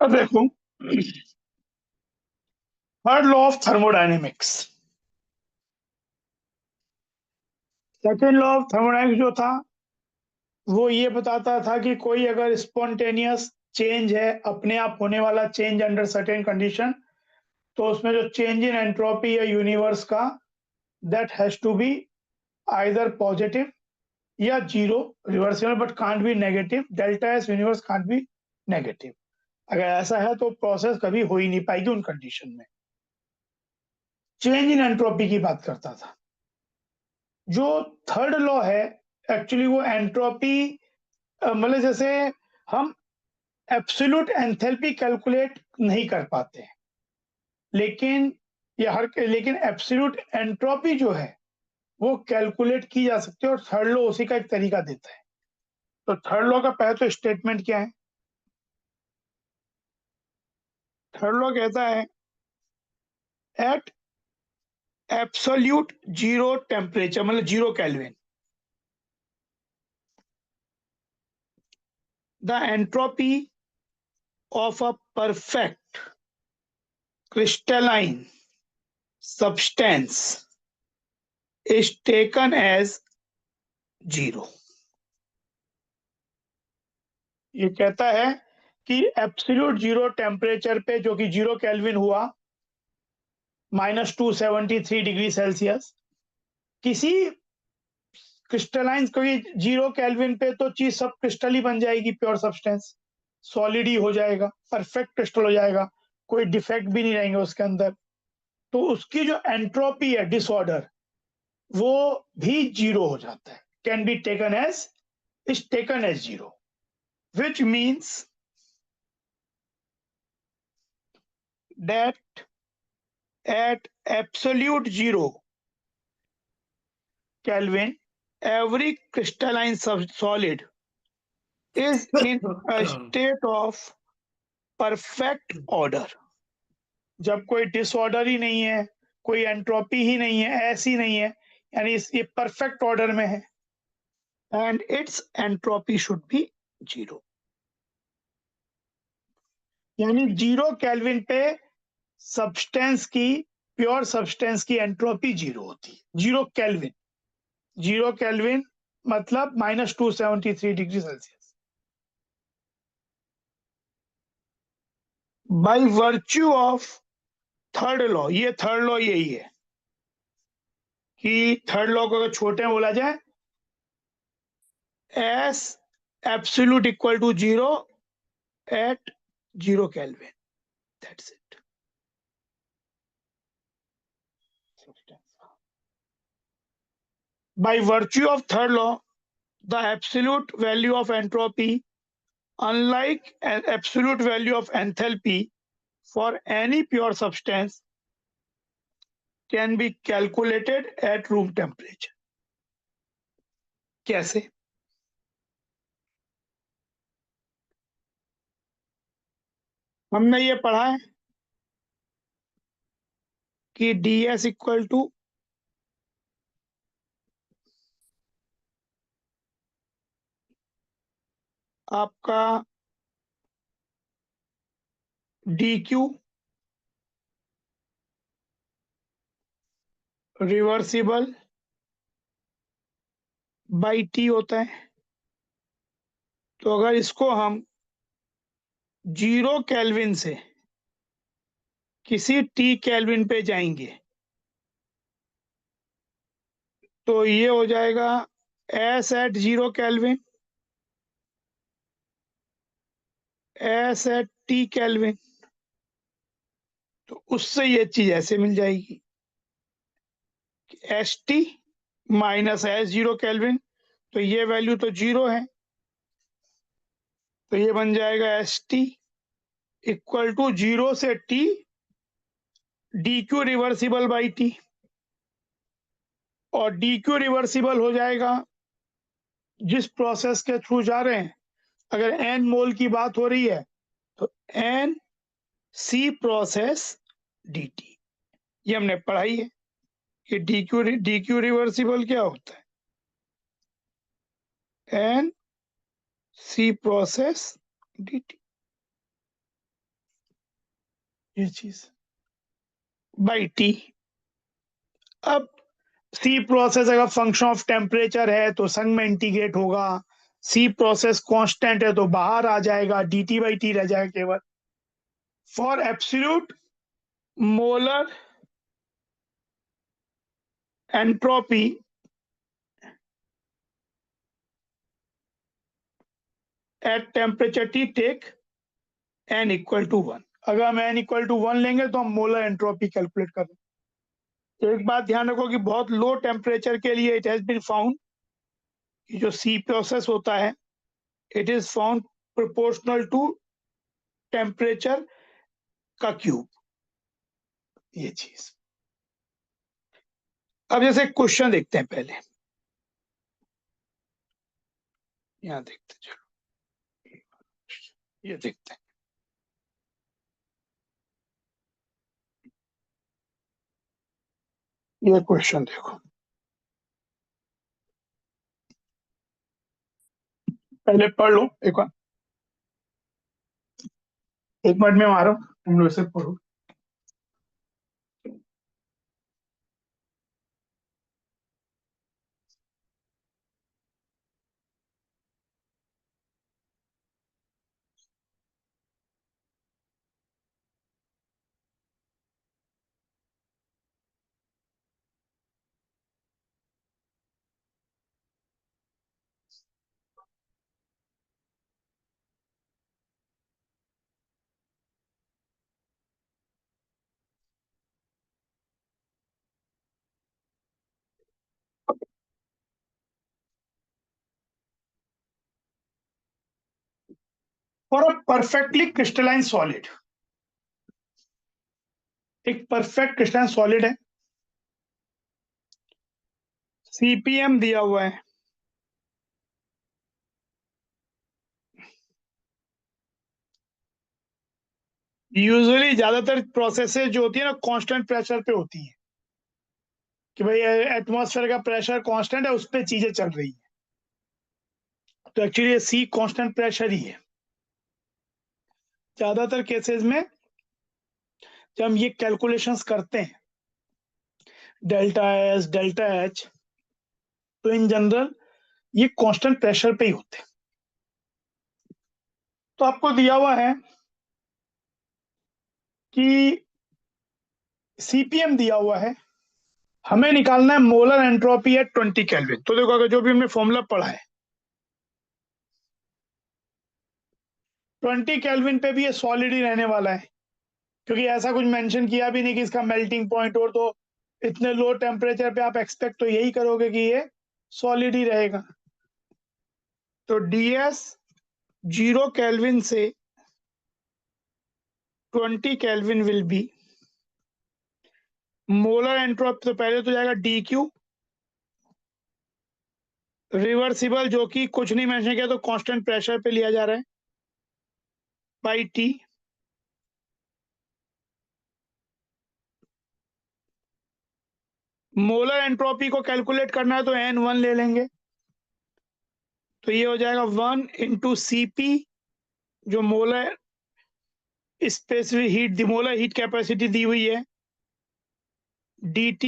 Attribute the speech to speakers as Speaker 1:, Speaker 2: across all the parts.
Speaker 1: अब देखो, third law of thermodynamics. Second law of thermodynamics जो था वो ये बताता था कि कोई अगर स्पॉन्टेनियस चेंज है, अपने आप होने वाला चेंज अंडर सर्टेन कंडीशन, तो उसमें जो चेंज इन एंट्रोपी है यूनिवर्स का, that has to be either positive या zero reversible, but can't be negative. Delta S universe can't be negative. अगर ऐसा है तो प्रोसेस कभी हो ही नहीं पाएगी उन कंडीशन में। चेंज इन एंट्रोपी की बात करता था। जो थर्ड लॉ है एक्चुअली वो एंट्रोपी, मतलब जैसे हम एब्सोल्यूट एंथैल्पी कैलकुलेट नहीं कर पाते हैं, लेकिन लेकिन एब्सोल्यूट एंट्रोपी जो है वो कैलकुलेट की जा सकती है, और थर्ड लॉ उसी का एक तरीका देता है। तो थर्ड लॉ का पहले तो स्टेटमेंट क्या है? थर्ड लॉ कहता है एट एब्सोल्यूट जीरो टेम्परेचर, मतलब zero kelvin, the entropy of a perfect crystalline substance is taken as zero. ये कहता है कि एब्सोल्यूट जीरो टेम्परेचर पे, जो कि जीरो केल्विन हुआ, -273 डिग्री सेल्सियस, किसी क्रिस्टलाइन, क्योंकि जीरो केल्विन पे तो चीज सब क्रिस्टल ही बन जाएगी, प्योर सब्सटेंस सॉलिड ही हो जाएगा, परफेक्ट क्रिस्टल हो जाएगा, कोई डिफेक्ट भी नहीं रहेंगे उसके अंदर। तो उसकी जो एंट्रोपी है, डिसऑर्डर, वो भी जीरो हो जाता है, can be taken as, is taken as zero, which means that at absolute zero Kelvin, every crystalline solid is in a state of perfect order। जब कोई डिसऑर्डर ही नहीं है, कोई एंट्रोपी ही नहीं है, ऐसी नहीं है, यानी ये परफेक्ट ऑर्डर में है, and it's entropy should be zero. यानी जीरो केल्विन पे सब्सटेंस की, प्योर सब्सटेंस की एंट्रोपी जीरो होती है। जीरो केल्विन, जीरो केल्विन मतलब -273 degree Celsius. By virtue of third law, ये थर्ड लॉ यही है कि थर्ड लॉ को अगर छोटे में बोला जाए, S absolute equal to zero at zero kelvin, that's it. By virtue of third law, the absolute value of entropy, unlike an absolute value of enthalpy for any pure substance, can be calculated at room temperature। कैसे? हमने ये पढ़ा है कि ds equal to आपका dq reversible by t होता है। तो अगर इसको हम जीरो केल्विन से किसी t केल्विन पे जाएंगे तो ये हो जाएगा s at zero kelvin, s at t kelvin. तो उससे ये चीज ऐसे मिल जाएगी, S T minus S zero kelvin, तो ये वैल्यू तो जीरो है, तो ये बन जाएगा S T equal to zero से T D Q reversible by T. और डी क्यू रिवर्सिबल हो जाएगा जिस प्रोसेस के थ्रू जा रहे हैं। अगर एन मोल की बात हो रही है तो N C process D T, ये हमने पढ़ाई है कि डी क्यू रिवर्सिबल क्या होता है, N C process D T. ये चीज बाई टी। अब सी प्रोसेस अगर फंक्शन ऑफ टेम्परेचर है तो संग में इंटीग्रेट होगा, सी प्रोसेस कांस्टेंट है तो बाहर आ जाएगा, dt बाई टी रह जाएगा केवल। For absolute molar entropy at temperature T take n equal to 1। अगर हम n इक्वल टू 1 लेंगे तो हम मोलर एंट्रोपी कैलकुलेट कर रहे हैं। एक बात ध्यान रखो कि बहुत लो टेम्परेचर के लिए इट हैज बीन फाउंड कि जो सी प्रोसेस होता है it is found proportional to temperature का क्यूब, ये चीज। अब जैसे क्वेश्चन देखते हैं, पहले यहाँ देखते हैं, चलो ये देखते हैं। ये क्वेश्चन देखो, पहले पढ़ लो एक बार, एक मिनट में मारो, तुम लोग इसे पढ़ो। For a perfectly crystalline solid, एक परफेक्ट क्रिस्टलाइन सॉलिड है, सीपीएम दिया हुआ है, यूजुअली ज्यादातर प्रोसेसेस जो होती है ना कांस्टेंट प्रेशर पे होती है, कि भाई एटमॉस्फेयर का प्रेशर कांस्टेंट है, उस पर चीजें चल रही है। तो एक्चुअली सी कांस्टेंट प्रेशर ही है ज्यादातर केसेस में। जब हम ये कैलकुलेशंस करते हैं डेल्टा एस डेल्टा एच, तो इन जनरल ये कांस्टेंट प्रेशर पे ही होते हैं। तो आपको दिया हुआ है कि सीपीएम दिया हुआ है, हमें निकालना है मोलर एंट्रोपी एट 20 केल्विन। तो देखो, अगर जो भी हमने फॉर्मूला पढ़ा है 20 केल्विन पे भी ये सॉलिड ही रहने वाला है, क्योंकि ऐसा कुछ मेंशन किया भी नहीं कि इसका मेल्टिंग पॉइंट और, तो इतने लो टेम्परेचर पे आप एक्सपेक्ट तो यही करोगे कि ये सॉलिड ही रहेगा। तो ds 0 केल्विन से 20 kelvin will be molar entropy, तो पहले तो जाएगा dq रिवर्सिबल, जो कि कुछ नहीं मेंशन किया, तो कांस्टेंट प्रेशर पे लिया जा रहा है, बाई टी। मोलर एंट्रोपी को कैलकुलेट करना है तो n1 ले लेंगे, तो ये हो जाएगा 1 इंटू सीपी, जो molar specific heat, molar heat capacity दी हुई है, dt,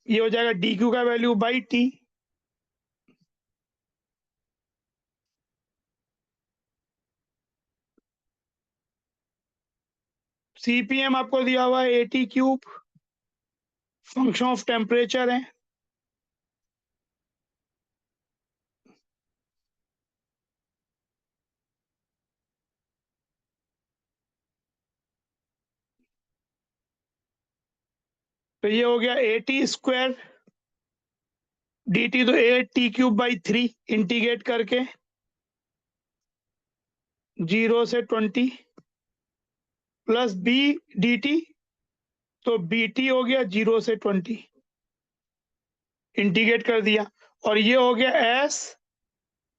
Speaker 1: ये हो जाएगा dq का वैल्यू बाई टी। सीपीएम आपको दिया हुआ है 80 क्यूब, फंक्शन ऑफ टेम्परेचर है, तो ये हो गया 80 स्क्वायर dt, तो 8t क्यूब बाई 3 इंटीग्रेट करके 0 से 20 प्लस b dt, तो bt हो गया 0 से 20 इंटीग्रेट कर दिया, और ये हो गया s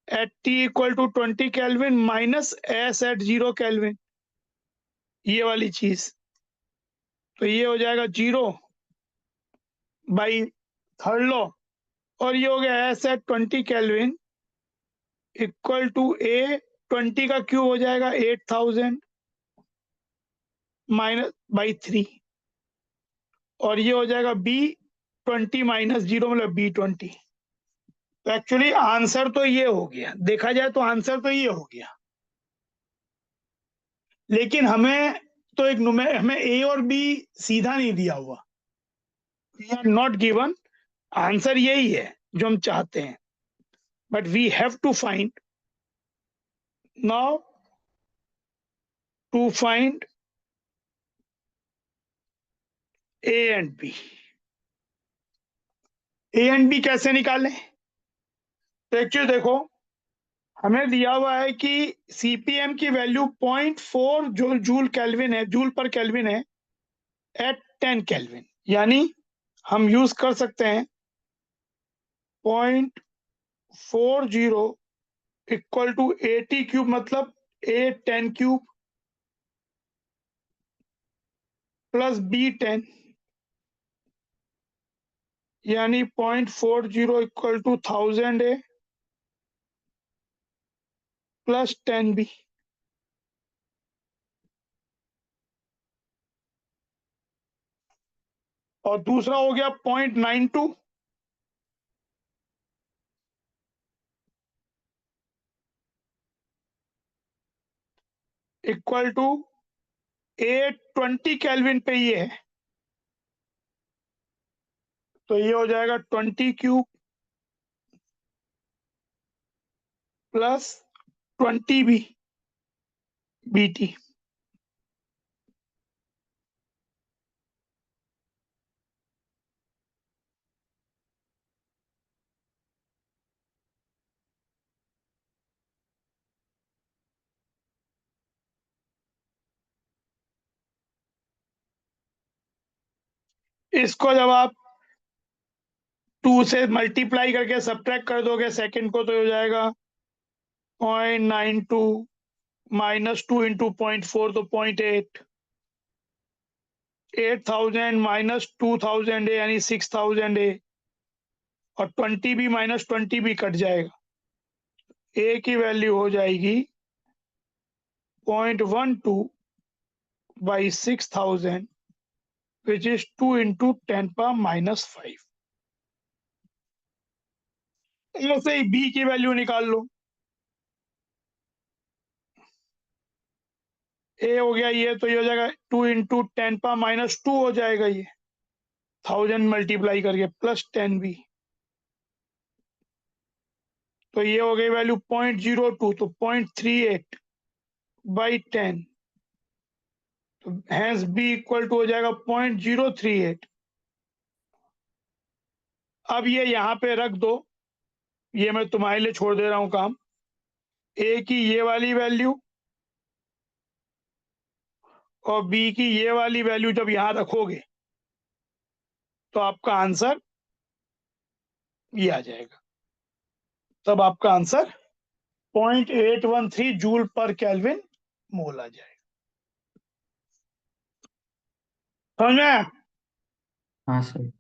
Speaker 1: at t equal to 20 kelvin minus s at 0 kelvin, ये वाली चीज। तो ये हो जाएगा 0 बाई थर्ड लॉ, और ये हो गया s at 20 kelvin equal to a 20 का क्यूब हो जाएगा 8000 -/3, और ये हो जाएगा B20 - 0 मतलब B20। तो एक्चुअली आंसर तो ये हो गया, देखा जाए तो आंसर तो ये हो गया, लेकिन हमें तो हमें ए और बी सीधा नहीं दिया हुआ, we are not given, answer यही है जो हम चाहते हैं, but we have to find now, to find A and B. A and B कैसे निकालें? तो एक्चुअली देखो, हमें दिया हुआ है कि सीपीएम की वैल्यू 0.4 जूल केल्विन है, जूल पर केल्विन है एट 10 केल्विन, यानी हम यूज कर सकते हैं 0.40 इक्वल टू 80 क्यूब, मतलब A10 क्यूब प्लस B10, यानी 0.40 equal to 1000 A plus 10 B। और दूसरा हो गया 0.92 इक्वल टू A20 केल्विन पे ये है, तो ये हो जाएगा 20 क्यूब प्लस 20 B BT। इसको जब आप 2 से मल्टीप्लाई करके सब्ट्रैक्ट कर दोगे सेकंड को, तो हो जाएगा 0.92 -2 इंटू 0.4 तो 0.8, 8000 - 2000 यानी 6000 A, और 20 भी -20 भी कट जाएगा, ए की वैल्यू हो जाएगी 0.12 by 6000 which is 2 into 10 power -5। ऐसे ही बी की वैल्यू निकाल लो, ए हो गया ये, तो ये हो जाएगा 2 into 10 power -2 हो जाएगा, ये 1000 मल्टीप्लाई करके प्लस 10 भी, तो ये हो गई वैल्यू 0.02, तो 0.38 बाई 10, तो हैंस बी इक्वल टू हो जाएगा 0.038। अब ये यहाँ पे रख दो, ये मैं तुम्हारे लिए छोड़ दे रहा हूँ काम, ए की ये वाली वैल्यू और बी की ये वाली वैल्यू जब यहाँ रखोगे तो आपका आंसर ये आ जाएगा, तब आपका आंसर 0.813 जूल पर केल्विन मोल आ जाएगा। समझ में आया?
Speaker 2: हाँ सर।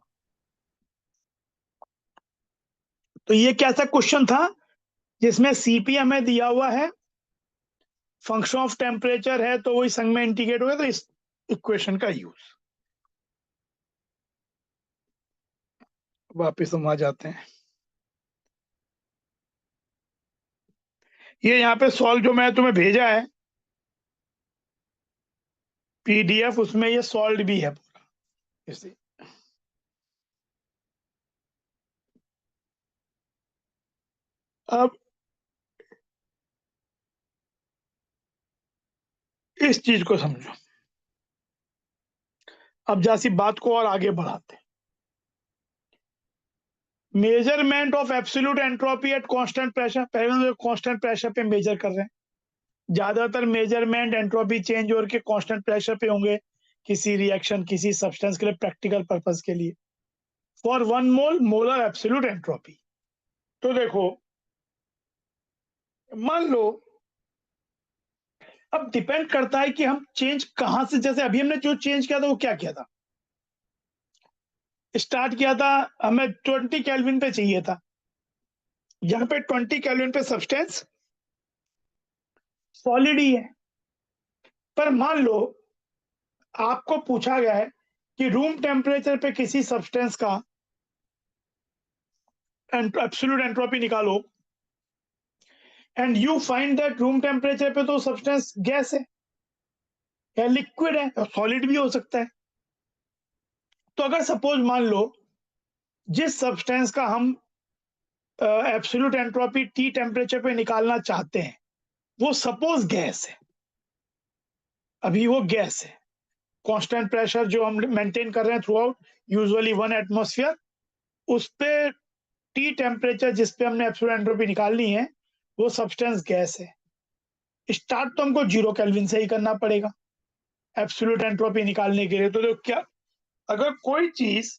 Speaker 1: तो ये कैसा क्वेश्चन था जिसमें सीपी हमें दिया हुआ है, फंक्शन ऑफ टेम्परेचर है, तो वही संग में इंटीग्रेट हो गया, तो इस इक्वेशन का यूज। वापिस हम आ जाते हैं, ये यहाँ पे सॉल्व जो मैं तुम्हें भेजा है पीडीएफ, उसमें ये सॉल्व भी है पूरा, इसे अब इस चीज को समझो। अब जैसी बात को और आगे बढ़ाते हैं, measurement of absolute entropy eight constant pressure, पहले कांस्टेंट प्रेशर पे मेजर कर रहे हैं, ज्यादातर मेजरमेंट एंट्रोपी चेंज और के कांस्टेंट प्रेशर पे होंगे, किसी रिएक्शन किसी सब्सटेंस के लिए, प्रैक्टिकल पर्पस के लिए, for 1 mole molar absolute entropy. तो देखो, मान लो, अब डिपेंड करता है कि हम चेंज कहां से, जैसे अभी हमने जो चेंज किया था वो क्या किया था, स्टार्ट किया था, हमें 20 केल्विन पे चाहिए था, यहाँ पे 20 केल्विन पे सब्सटेंस सॉलिड ही है, पर मान लो आपको पूछा गया है कि रूम टेम्परेचर पे किसी सब्सटेंस का एब्सोल्यूट एंट्रोपी निकालो and you find that room temperature पे तो सब्सटेंस गैस है या लिक्विड है और सॉलिड भी हो सकता है। तो अगर सपोज मान लो जिस सब्सटेंस का हम एब्सोल्यूट एंट्रोपी टी टेम्परेचर पे निकालना चाहते हैं वो सपोज गैस है, अभी वो गैस है, कांस्टेंट प्रेशर जो हम मेंटेन कर रहे हैं थ्रू आउट यूजुअली 1 एटमॉस्फेयर, उस पे टी टेम्परेचर जिस पे हमने एब्सोल्यूट एंट्रोपी निकालनी है वो सब्सटेंस गैस है। स्टार्ट तो हमको 0 केल्विन से ही करना पड़ेगा एब्सोल्यूट एंट्रोपी निकालने के लिए। तो क्या अगर कोई चीज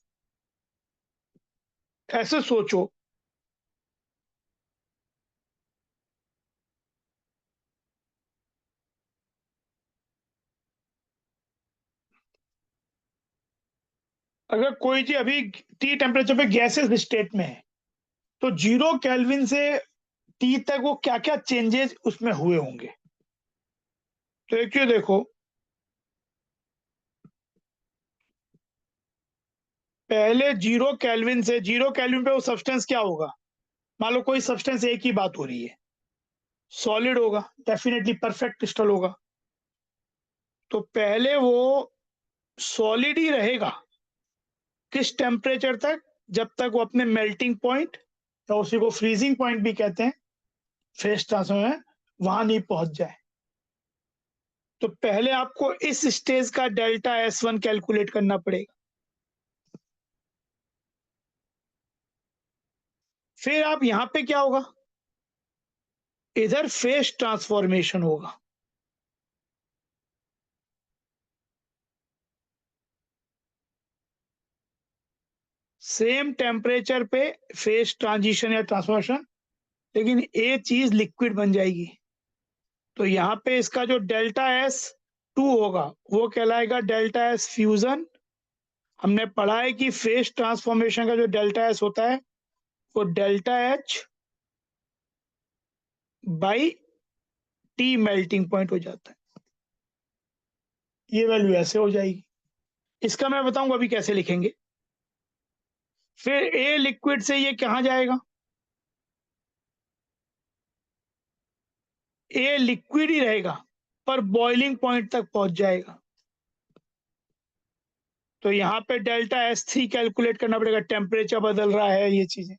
Speaker 1: ऐसे सोचो अगर कोई चीज अभी टी टेम्परेचर पे गैसेस स्टेट में है तो 0 केल्विन से टी तक वो क्या क्या चेंजेस उसमें हुए होंगे। तो एक चीज देखो, पहले 0 केल्विन से 0 केल्विन पे वो सब्सटेंस क्या होगा, मान लो कोई सब्सटेंस एक ही बात हो रही है, सॉलिड होगा, डेफिनेटली परफेक्ट क्रिस्टल होगा। तो पहले वो सॉलिड ही रहेगा किस टेम्परेचर तक, जब तक वो अपने मेल्टिंग पॉइंट या उसी को फ्रीजिंग पॉइंट भी कहते हैं फेज ट्रांसफर में, वहां नहीं पहुंच जाए। तो पहले आपको इस स्टेज का डेल्टा S1 कैलकुलेट करना पड़ेगा, फिर आप यहां पे क्या होगा, इधर फेज ट्रांसफॉर्मेशन होगा। सेम टेम्परेचर पे फेज ट्रांजिशन या ट्रांसफॉर्मेशन, लेकिन ये चीज लिक्विड बन जाएगी। तो यहाँ पे इसका जो डेल्टा S2 होगा वो कहलाएगा डेल्टा S फ्यूजन। हमने पढ़ा है कि फेज ट्रांसफॉर्मेशन का जो डेल्टा S होता है वो delta H by T melting point हो जाता है, ये वैल्यू ऐसे हो जाएगी। इसका मैं बताऊंगा अभी कैसे लिखेंगे। फिर ए लिक्विड से ये कहाँ जाएगा, ए लिक्विड ही रहेगा पर बॉइलिंग पॉइंट तक पहुंच जाएगा। तो यहाँ पे डेल्टा S3 कैलकुलेट करना पड़ेगा, टेम्परेचर बदल रहा है ये चीजें।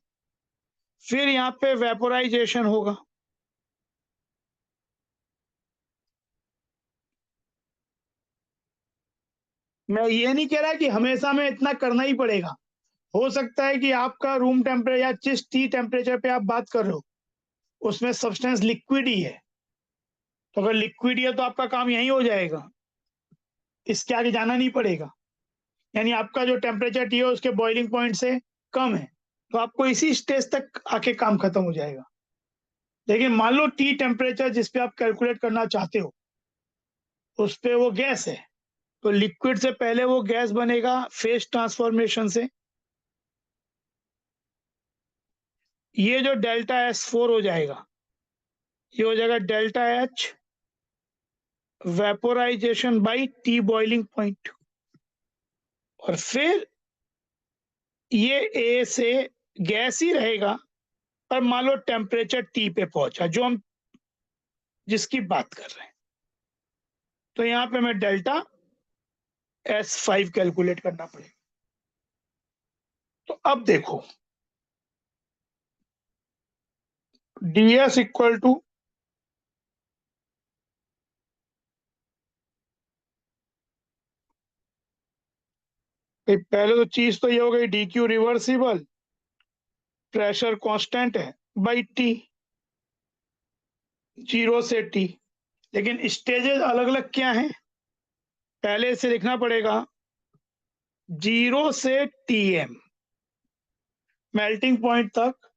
Speaker 1: फिर यहाँ पे वेपोराइजेशन होगा, मैं ये नहीं कह रहा कि हमेशा में इतना करना ही पड़ेगा। हो सकता है कि आपका रूम टेम्परेचर या जिस टी टेम्परेचर पे आप बात कर रहे हो उसमें सब्सटेंस लिक्विड ही है, तो अगर लिक्विड ही है तो आपका काम यही हो जाएगा, इसके आगे जाना नहीं पड़ेगा। यानी आपका जो टेम्परेचर टी है उसके बॉइलिंग पॉइंट से कम है तो आपको इसी स्टेज तक आके काम खत्म हो जाएगा। लेकिन मान लो टी टेम्परेचर जिस पे आप कैलकुलेट करना चाहते हो उस पे वो गैस है, तो लिक्विड से पहले वो गैस बनेगा फेज ट्रांसफॉर्मेशन से, ये जो डेल्टा S4 हो जाएगा ये हो जाएगा delta H vaporisation by T boiling point. और फिर ये ए से गैस ही रहेगा पर मान लो टेम्परेचर टी पे पहुंचा जो हम जिसकी बात कर रहे हैं, तो यहाँ पे मैं डेल्टा S5 कैलकुलेट करना पड़ेगा। तो अब देखो ds इक्वल टू पहले तो चीज तो ये हो गई D Q reversible, pressure constant है बाई टी, 0 से टी। लेकिन स्टेजेस अलग अलग क्या हैं, पहले से लिखना पड़ेगा 0 से टीएम मेल्टिंग पॉइंट तक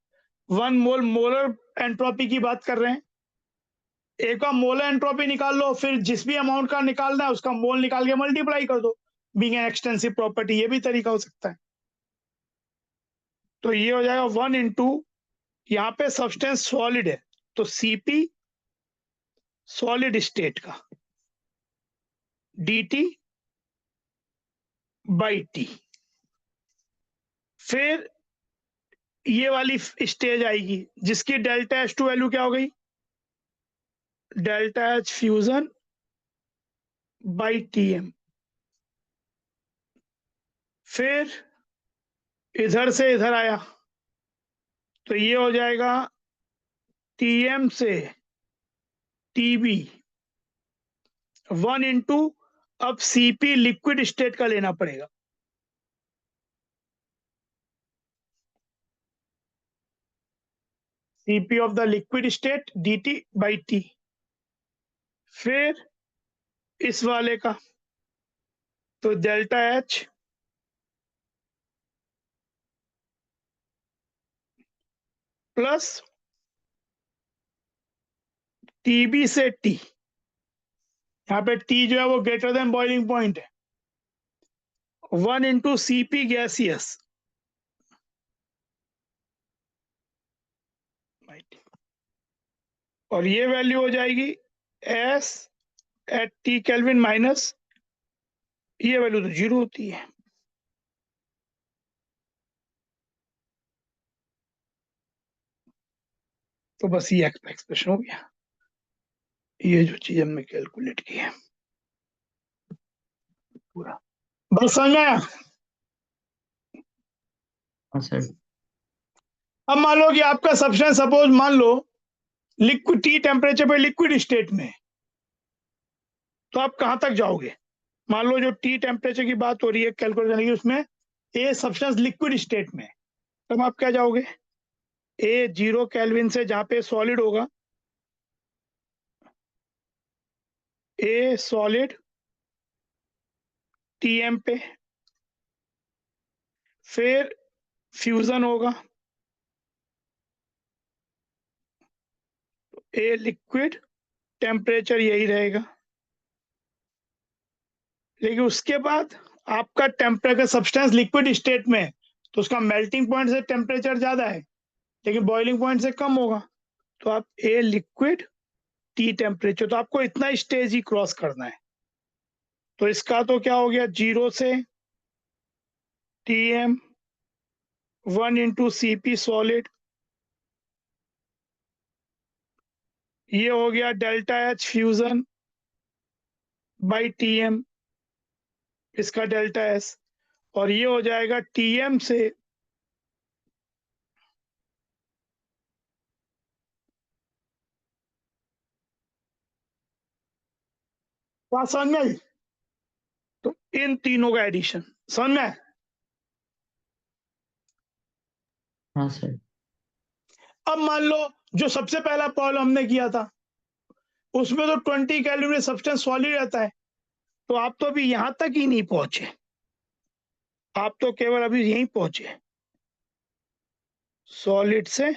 Speaker 1: 1 मोल मोलर एंट्रोपी की बात कर रहे हैं। एक का मोलर एंट्रोपी निकाल लो, फिर जिस भी अमाउंट का निकालना है उसका मोल निकाल के मल्टीप्लाई कर दो, बीइंग एन एक्सटेंसिव प्रॉपर्टी, ये भी तरीका हो सकता है। तो ये हो जाएगा 1 इंटू, यहाँ पे सब्सटेंस सॉलिड है तो सीपी सॉलिड स्टेट का dt बाई टी। फिर ये वाली स्टेज आएगी जिसकी डेल्टा H2 वैल्यू क्या हो गई, delta H fusion by Tm। फिर इधर से इधर आया तो ये हो जाएगा Tm से Tb 1 इंटू, अब Cp लिक्विड स्टेट का लेना पड़ेगा, Cp of the liquid state dt by T. फिर इस वाले का तो डेल्टा H प्लस Tb से T, यहाँ पे T जो है वो ग्रेटर देन बॉइलिंग पॉइंट है, 1 इंटू Cp गैसियस और ये वैल्यू हो जाएगी S at T kelvin minus, ये वैल्यू तो 0 होती है। तो बस ये एक्सप्रेशन हो गया, ये जो चीज हमने कैलकुलेट की है पूरा। बस समझ में आया?
Speaker 2: हाँ सर।
Speaker 1: अब मान लो कि आपका सब्सटेंस सपोज मान लो लिक्विड टी टेम्परेचर पे लिक्विड स्टेट में, तो आप कहां तक जाओगे? मान लो जो टी टेम्परेचर की बात हो रही है कैलकुलेट करने की, उसमें ए सब्सटेंस लिक्विड स्टेट में, तब आप क्या जाओगे, ए 0 केल्विन से जहां पे सॉलिड होगा, ए सॉलिड Tm पे, फिर फ्यूजन होगा, ए लिक्विड टेम्परेचर यही रहेगा, लेकिन उसके बाद आपका टेम्परेचर सब्सटेंस लिक्विड स्टेट में, तो उसका मेल्टिंग पॉइंट से टेम्परेचर ज्यादा है लेकिन बॉइलिंग पॉइंट से कम होगा, तो आप ए लिक्विड टी टेम्परेचर, तो आपको इतना स्टेज ही क्रॉस करना है। तो इसका तो क्या हो गया, 0 से Tm 1 इंटू Cp सॉलिड, ये हो गया delta H fusion by Tm, इसका डेल्टा S, और ये हो जाएगा Tm से बात समझ में आई? तो इन तीनों का एडिशन समझ में आया?
Speaker 2: हाँ सर।
Speaker 1: अब मान लो जो सबसे पहला प्रॉब्लम हमने किया था उसमें तो 20 कैलोरी में सब्सटेंस सॉलिड रहता है, तो आप तो अभी यहां तक ही नहीं पहुंचे, आप तो केवल अभी यहीं पहुंचे, सॉलिड से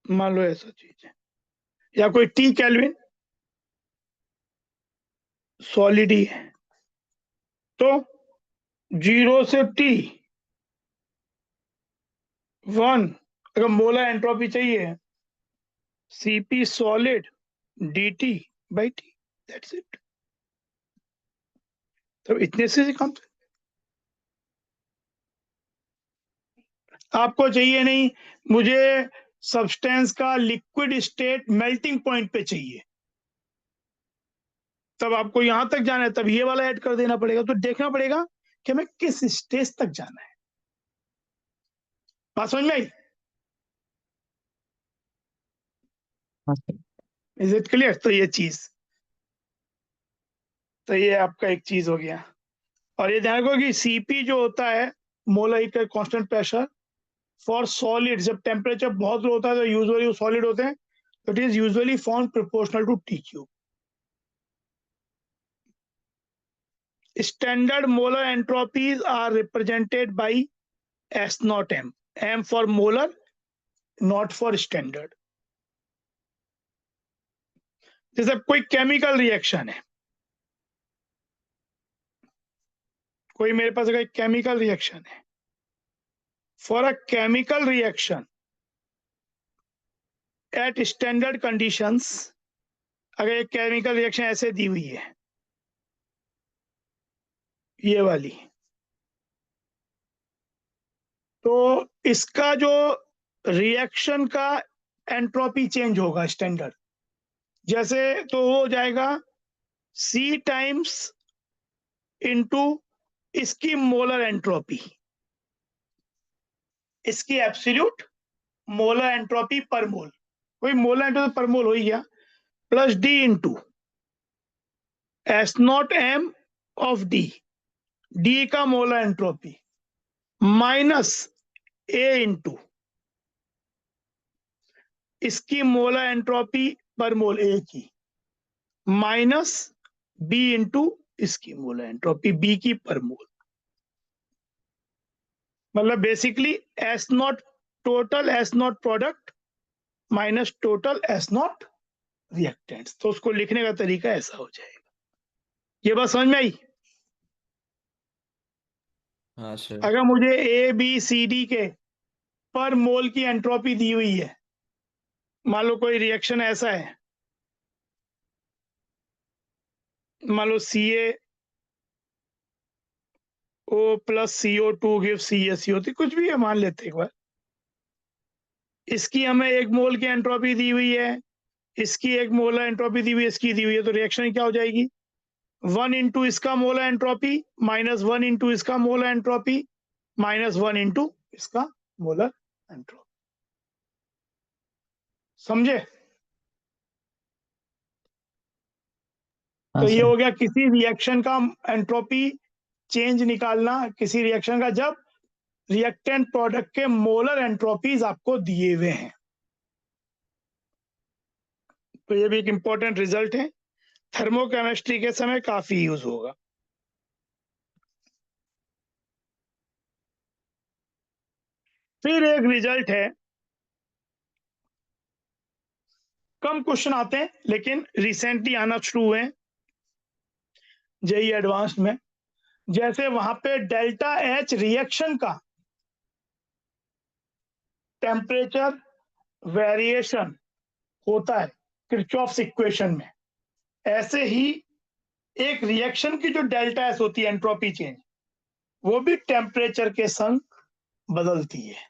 Speaker 1: मान लो ऐसा चीज है, या कोई टी केल्विन सॉलिड ही है, तो 0 से T 1, अगर मोलर एंट्रोपी चाहिए Cp solid dt by T, that's it. तो इतने से काम, आपको चाहिए नहीं, मुझे सब्सटेंस का लिक्विड स्टेट मेल्टिंग पॉइंट पे चाहिए, तब आपको यहां तक जाना है, तब ये वाला ऐड कर देना पड़ेगा, तो देखना पड़ेगा कि हमें किस स्टेज तक जाना है। बात समझ में आई?
Speaker 2: हाँ सर।
Speaker 1: Is it clear? तो ये चीज, तो ये आपका एक चीज हो गया, और ये ध्यान रखो कि Cp जो होता है molar constant pressure for solid, जब टेम्परेचर बहुत लो होता है तो यूजुअली वो सॉलिड होते हैं, तो it is usually form proportional to T cube. Standard molar entropies are represented by S naught M. M for molar, not for standard. जैसे कोई केमिकल रिएक्शन है, कोई मेरे पास अगर केमिकल रिएक्शन है, for a chemical reaction at standard conditions, अगर एक chemical reaction ऐसे दी हुई है ये वाली। तो इसका जो रिएक्शन का एंट्रोपी चेंज होगा स्टैंडर्ड, जैसे तो वो हो जाएगा C टाइम्स इनटू इसकी मोलर एंट्रोपी, इसकी एब्सोल्यूट मोलर एंट्रोपी पर मोल, कोई मोलर एंट्रोपी पर मोल हो ही गया, plus D into S0 M of D का molar entropy, minus A into इसकी मोलर एंट्रोपी पर मोल A की, माइनस B इंटू इसकी मोलर एंट्रोपी B की पर मोल। मतलब basically S0 total S0 product minus total S0 reactants. तो उसको लिखने का तरीका ऐसा हो जाएगा। ये बात समझ में आई?
Speaker 3: हाँ सर।
Speaker 1: अगर मुझे A B C D के पर मोल की एंट्रोपी दी हुई है, मान लो कोई रिएक्शन ऐसा है, मान लो CaO plus CO2 give CaCO3, कुछ भी है मान लेते एक बार। इसकी हमें 1 मोल की एंट्रोपी दी हुई है, इसकी 1 मोलर एंट्रोपी दी हुई है, इसकी दी हुई है, तो रिएक्शन क्या हो जाएगी? 1 इंटू इसका मोलर एंट्रोपी माइनस 1 इंटू इसका मोलर एंट्रोपी माइनस 1 इंटू इसका मोलर एंट्रोपी। समझे?
Speaker 2: हाँ
Speaker 1: तो ये
Speaker 2: सर।
Speaker 1: हो गया किसी रिएक्शन का एंट्रोपी चेंज निकालना, किसी रिएक्शन का जब रिएक्टेंट प्रोडक्ट के मोलर एंट्रोपीज आपको दिए हुए हैं। तो ये भी एक इंपॉर्टेंट रिजल्ट है, थर्मोकेमिस्ट्री के समय काफी यूज होगा। फिर एक रिजल्ट है, कम क्वेश्चन आते हैं लेकिन रिसेंटली आना शुरू हुए जेईई एडवांस्ड में। जैसे वहां पे डेल्टा H रिएक्शन का टेम्परेचर वेरिएशन होता है किरचॉफ्स इक्वेशन में, ऐसे ही एक रिएक्शन की जो डेल्टा एस होती है एंट्रोपी चेंज, वो भी टेम्परेचर के संग बदलती है।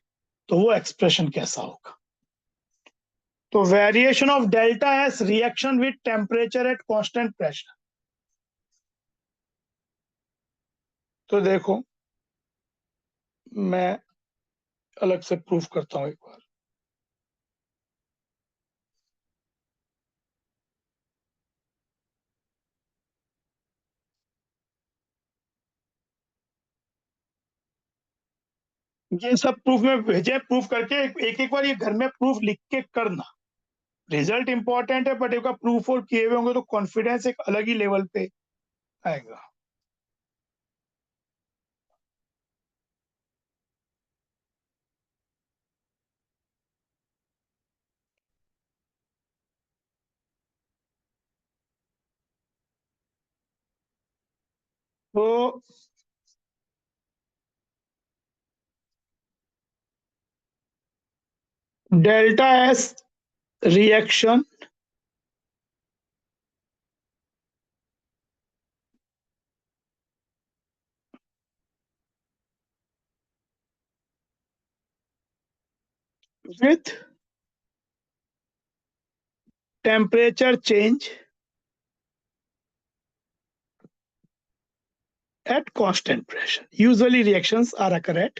Speaker 1: तो वो एक्सप्रेशन कैसा होगा? तो variation of delta S reaction with temperature at constant pressure. तो देखो मैं अलग से प्रूफ करता हूं एक बार। ये सब प्रूफ में भेजे, प्रूफ करके एक एक बार ये घर में प्रूफ लिख के करना। रिजल्ट इंपॉर्टेंट है बट एक बार प्रूफ और किए हुए होंगे तो कॉन्फिडेंस एक अलग ही लेवल पे आएगा। तो delta S reaction with temperature change at constant pressure. Usually reactions are occur at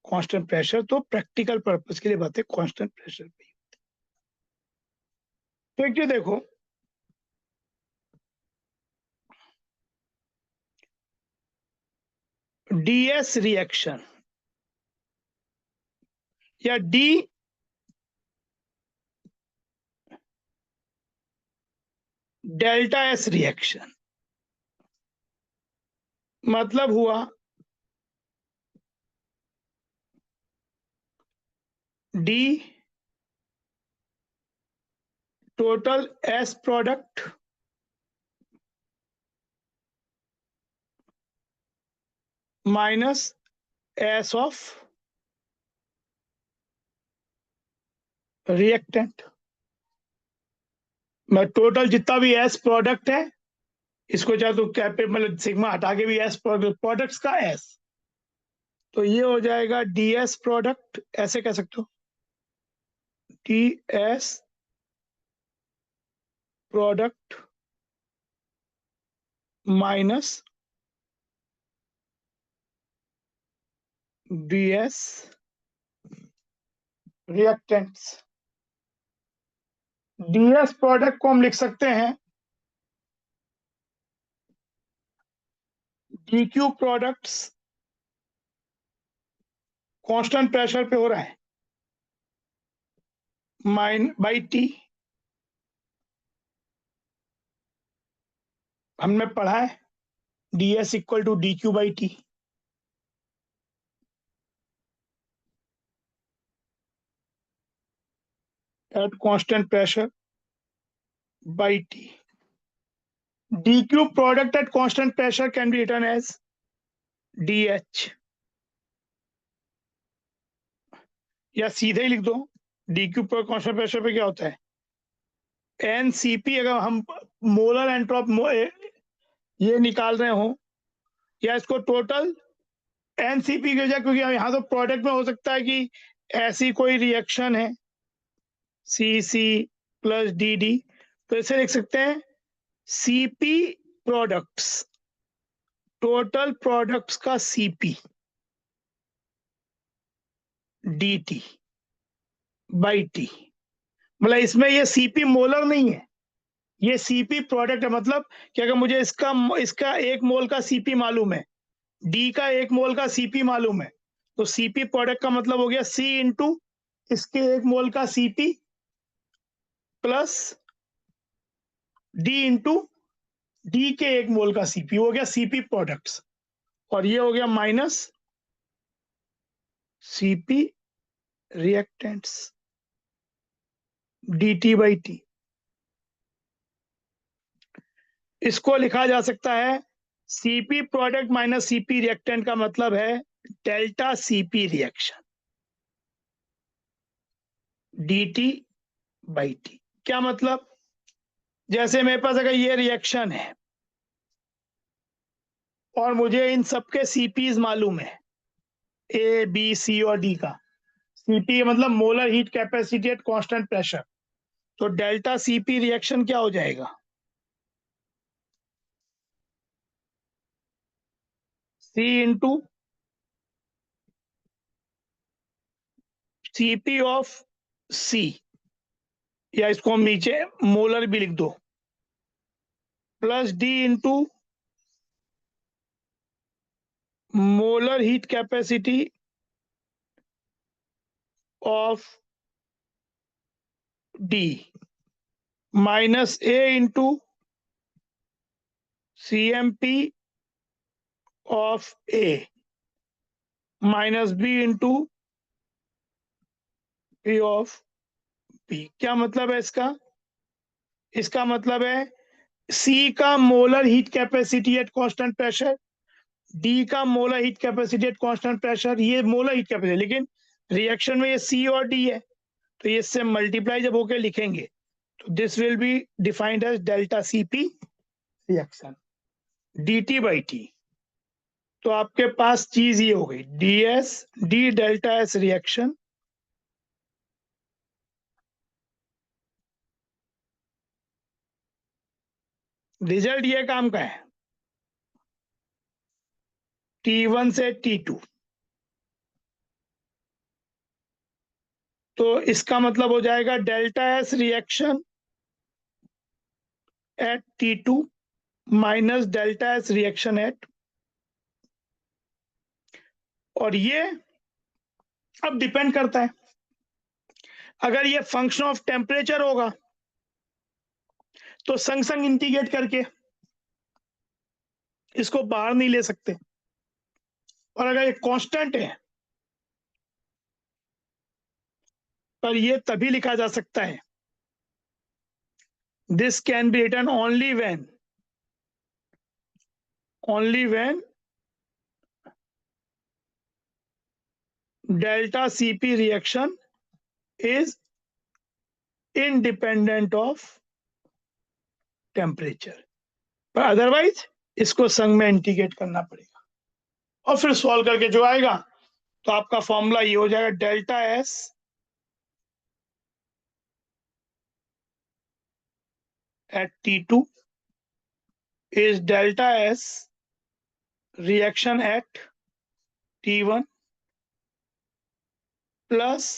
Speaker 1: constant pressure, तो प्रैक्टिकल पर्पस के लिए बातें constant pressure पे। तो एक चीज देखो, DS रिएक्शन या डेल्टा एस रिएक्शन मतलब हुआ D total S product minus S of reactant. मैं टोटल जितना भी एस प्रोडक्ट है इसको चाहे तो कैपे मतलब सिग्मा हटा के भी एस प्रोडक्ट्स का एस, तो ये हो जाएगा ds प्रोडक्ट, ऐसे कह सकते हो ds product minus ds reactants. ds product को हम लिख सकते हैं dq प्रोडक्ट्स कांस्टेंट प्रेशर पे हो रहा है माइन बाई टी, हमने पढ़ा है ds equal to dq by T. at constant pressure by T. dq product at constant pressure can be written as dH, या सीधे ही लिख दो dq पर कांस्टेंट प्रेशर पे क्या होता है NCP, अगर हम मोलर एंट्रोप ये निकाल रहे हो, या इसको टोटल NCP की वजह, क्योंकि यहाँ तो प्रोडक्ट में हो सकता है कि ऐसी कोई रिएक्शन है CC प्लस DD, तो इसे लिख सकते हैं CP प्रोडक्ट्स, टोटल प्रोडक्ट्स का CP dt बाई टी। मतलब इसमें ये CP मोलर नहीं है, ये CP प्रोडक्ट है। मतलब कि अगर मुझे इसका 1 मोल का CP मालूम है, D का 1 मोल का CP मालूम है, तो CP प्रोडक्ट का मतलब हो गया C इंटू इसके 1 मोल का CP plus D into D के 1 मोल का CP, हो गया CP प्रोडक्ट्स, और ये हो गया minus CP reactants dt by T. इसको लिखा जा सकता है CP product minus CP reactant का मतलब है delta CP reaction dt by T. क्या मतलब, जैसे मेरे पास अगर ये रिएक्शन है और मुझे इन सबके CPs मालूम है A B C और D का, CP मतलब molar heat capacity eight constant pressure, तो डेल्टा CP रिएक्शन क्या हो जाएगा C into CP of C, या इसको हम नीचे मोलर भी लिख दो, plus D into molar heat capacity of D minus A into CMP of A minus B into P of P। क्या मतलब है इसका, इसका मतलब है C का molar heat capacity eight constant pressure, D का molar heat capacity eight constant pressure, ये मोलर हीट कैपेसिटी, लेकिन रिएक्शन में ये C और D है, तो ये इससे मल्टीप्लाई जब होके लिखेंगे तो this will be defined as delta CP reaction dt by T. तो आपके पास चीज ये हो गई ds d delta S reaction result ये काम का है T1 से T2, तो इसका मतलब हो जाएगा delta S reaction at T2 minus delta S reaction at, और ये अब डिपेंड करता है, अगर ये फंक्शन ऑफ टेम्परेचर होगा तो संग संग इंटीग्रेट करके इसको बाहर नहीं ले सकते, और अगर ये कांस्टेंट है पर ये तभी लिखा जा सकता है, this can be written only when delta CP reaction is independent of temperature। पर अदरवाइज इसको संग में इंटीग्रेट करना पड़ेगा और फिर सॉल्व करके जो आएगा तो आपका फॉर्मूला ये हो जाएगा delta S at T2 is delta S reaction at T1 plus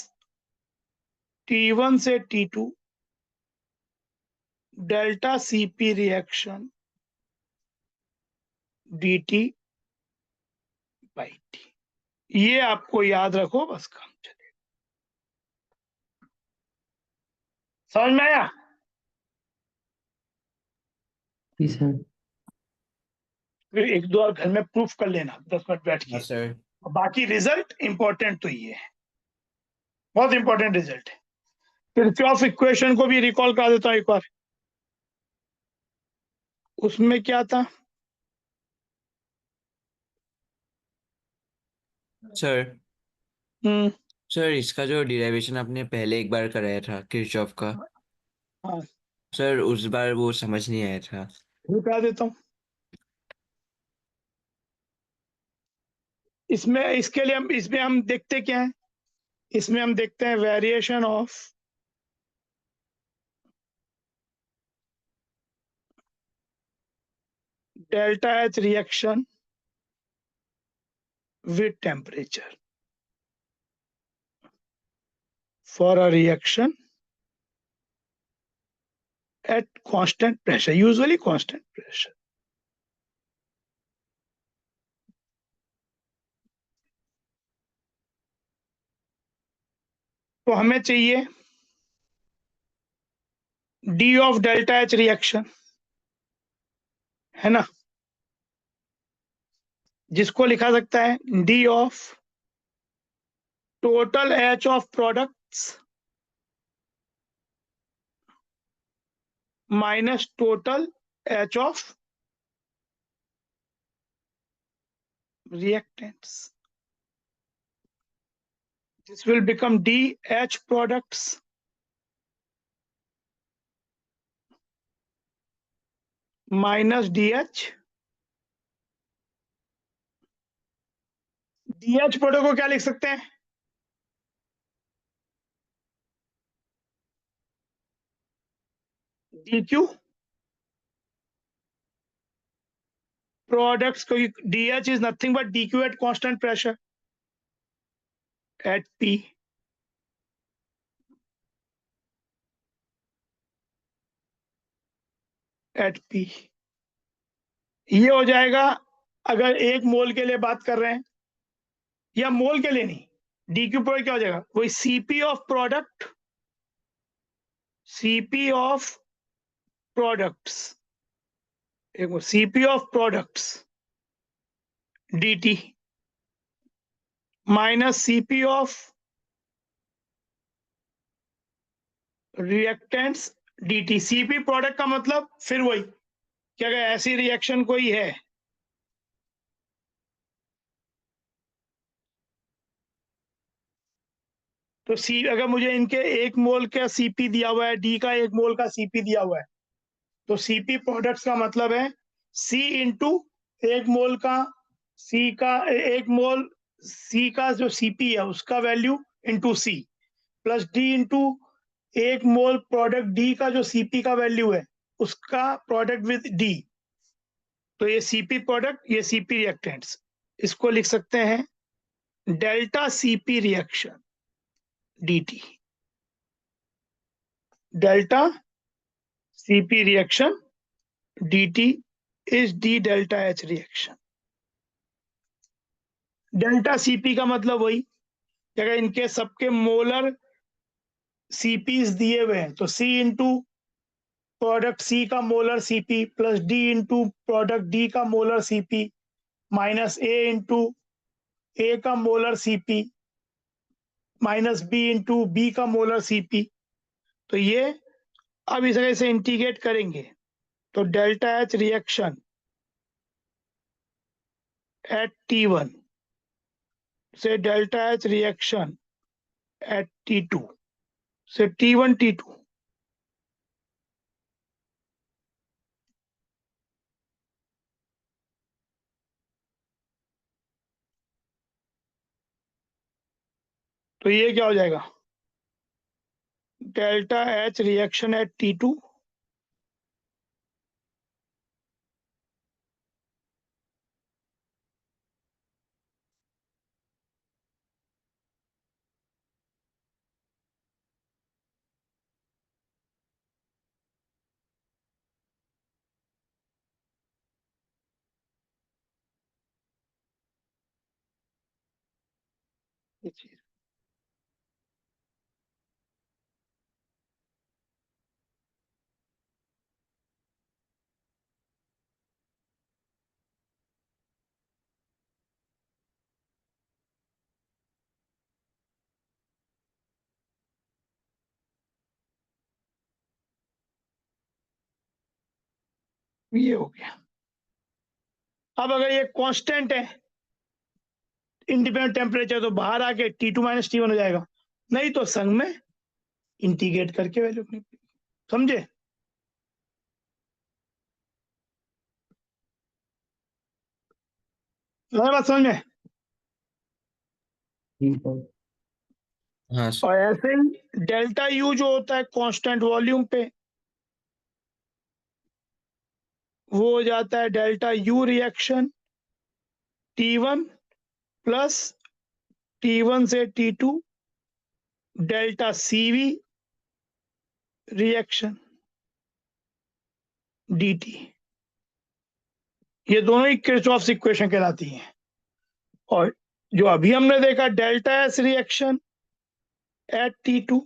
Speaker 1: T1 से T2 delta CP reaction dt by T। ये आपको याद रखो, बस काम चलेगा। समझ में आया?
Speaker 2: जी सर।
Speaker 1: फिर एक दो और घर में प्रूफ कर लेना 10 मिनट बैठ के।
Speaker 3: हाँ सर।
Speaker 1: बाकी रिजल्ट इंपॉर्टेंट तो ये है, बहुत इंपॉर्टेंट रिजल्ट है। किरचॉफ इक्वेशन को भी रिकॉल करा देता हूं एक बार। उसमें क्या था?
Speaker 3: सर सर इसका जो डिराइवेशन आपने पहले एक बार कराया था किरचॉफ का,
Speaker 1: हाँ,
Speaker 3: सर उस बार वो समझ नहीं आया था।
Speaker 1: वो करा देता हूँ। इसमें इसके लिए इसमें हम देखते क्या है? इसमें हम देखते हैं variation of delta H reaction with temperature for a reaction at constant pressure, usually constant pressure। तो हमें चाहिए d of delta H reaction, है ना, जिसको लिखा सकता है d of total H of products minus total H of reactants। This will become dH products minus DH। DH product को क्या लिख सकते हैं? DQ products, DH is nothing but DQ at constant pressure at P। at P ये हो जाएगा। अगर एक मोल के लिए बात कर रहे हैं या मोल के लिए नहीं, DQ प्रोडक्ट क्या हो जाएगा? वही CP of product, CP of products, एक CP of products DT minus CP of reactants DT। CP product का मतलब फिर वही कि अगर ऐसी रिएक्शन कोई है तो अगर मुझे इनके एक मोल का CP दिया हुआ है, D का एक मोल का CP दिया हुआ है, तो CP प्रोडक्ट्स का मतलब है C इंटू एक मोल का C का, एक मोल C का जो CP है उसका value into C plus D into एक मोल प्रोडक्ट D का जो CP का वैल्यू है उसका प्रोडक्ट विद D। तो ये CP प्रोडक्ट, ये CP रिएक्टेंट्स, इसको लिख सकते हैं delta CP reaction DT। Delta CP reaction dt is d delta H reaction। Delta CP का मतलब वही कि अगर इनके सबके मोलर CPs दिए हुए हैं तो C इंटू प्रोडक्ट C का molar CP plus D into product D का molar CP minus A into A का molar CP minus B into B का मोलर CP। तो ये अब इस तरह से इंटीग्रेट करेंगे तो delta H reaction at T1 से delta H reaction at T2 से T1 T2 तो ये क्या हो जाएगा, delta H reaction at T2 ये हो गया। अब अगर ये कांस्टेंट है इंडिपेंडेंट टेम्परेचर, तो बाहर आके T2 माइनस T1 हो जाएगा, नहीं तो संग में इंटीग्रेट करके वैल्यू अपनी, समझे? बात समझ में?
Speaker 2: ठीक है।
Speaker 3: हाँ सर।
Speaker 1: और ऐसे ही डेल्टा यू जो होता है कांस्टेंट वॉल्यूम पे, वो हो जाता है delta U reaction T1 plus T1 से T2 delta CV reaction DT। ये दोनों ही किरचॉफ इक्वेशन कहलाती हैं। और जो अभी हमने देखा delta S reaction at T2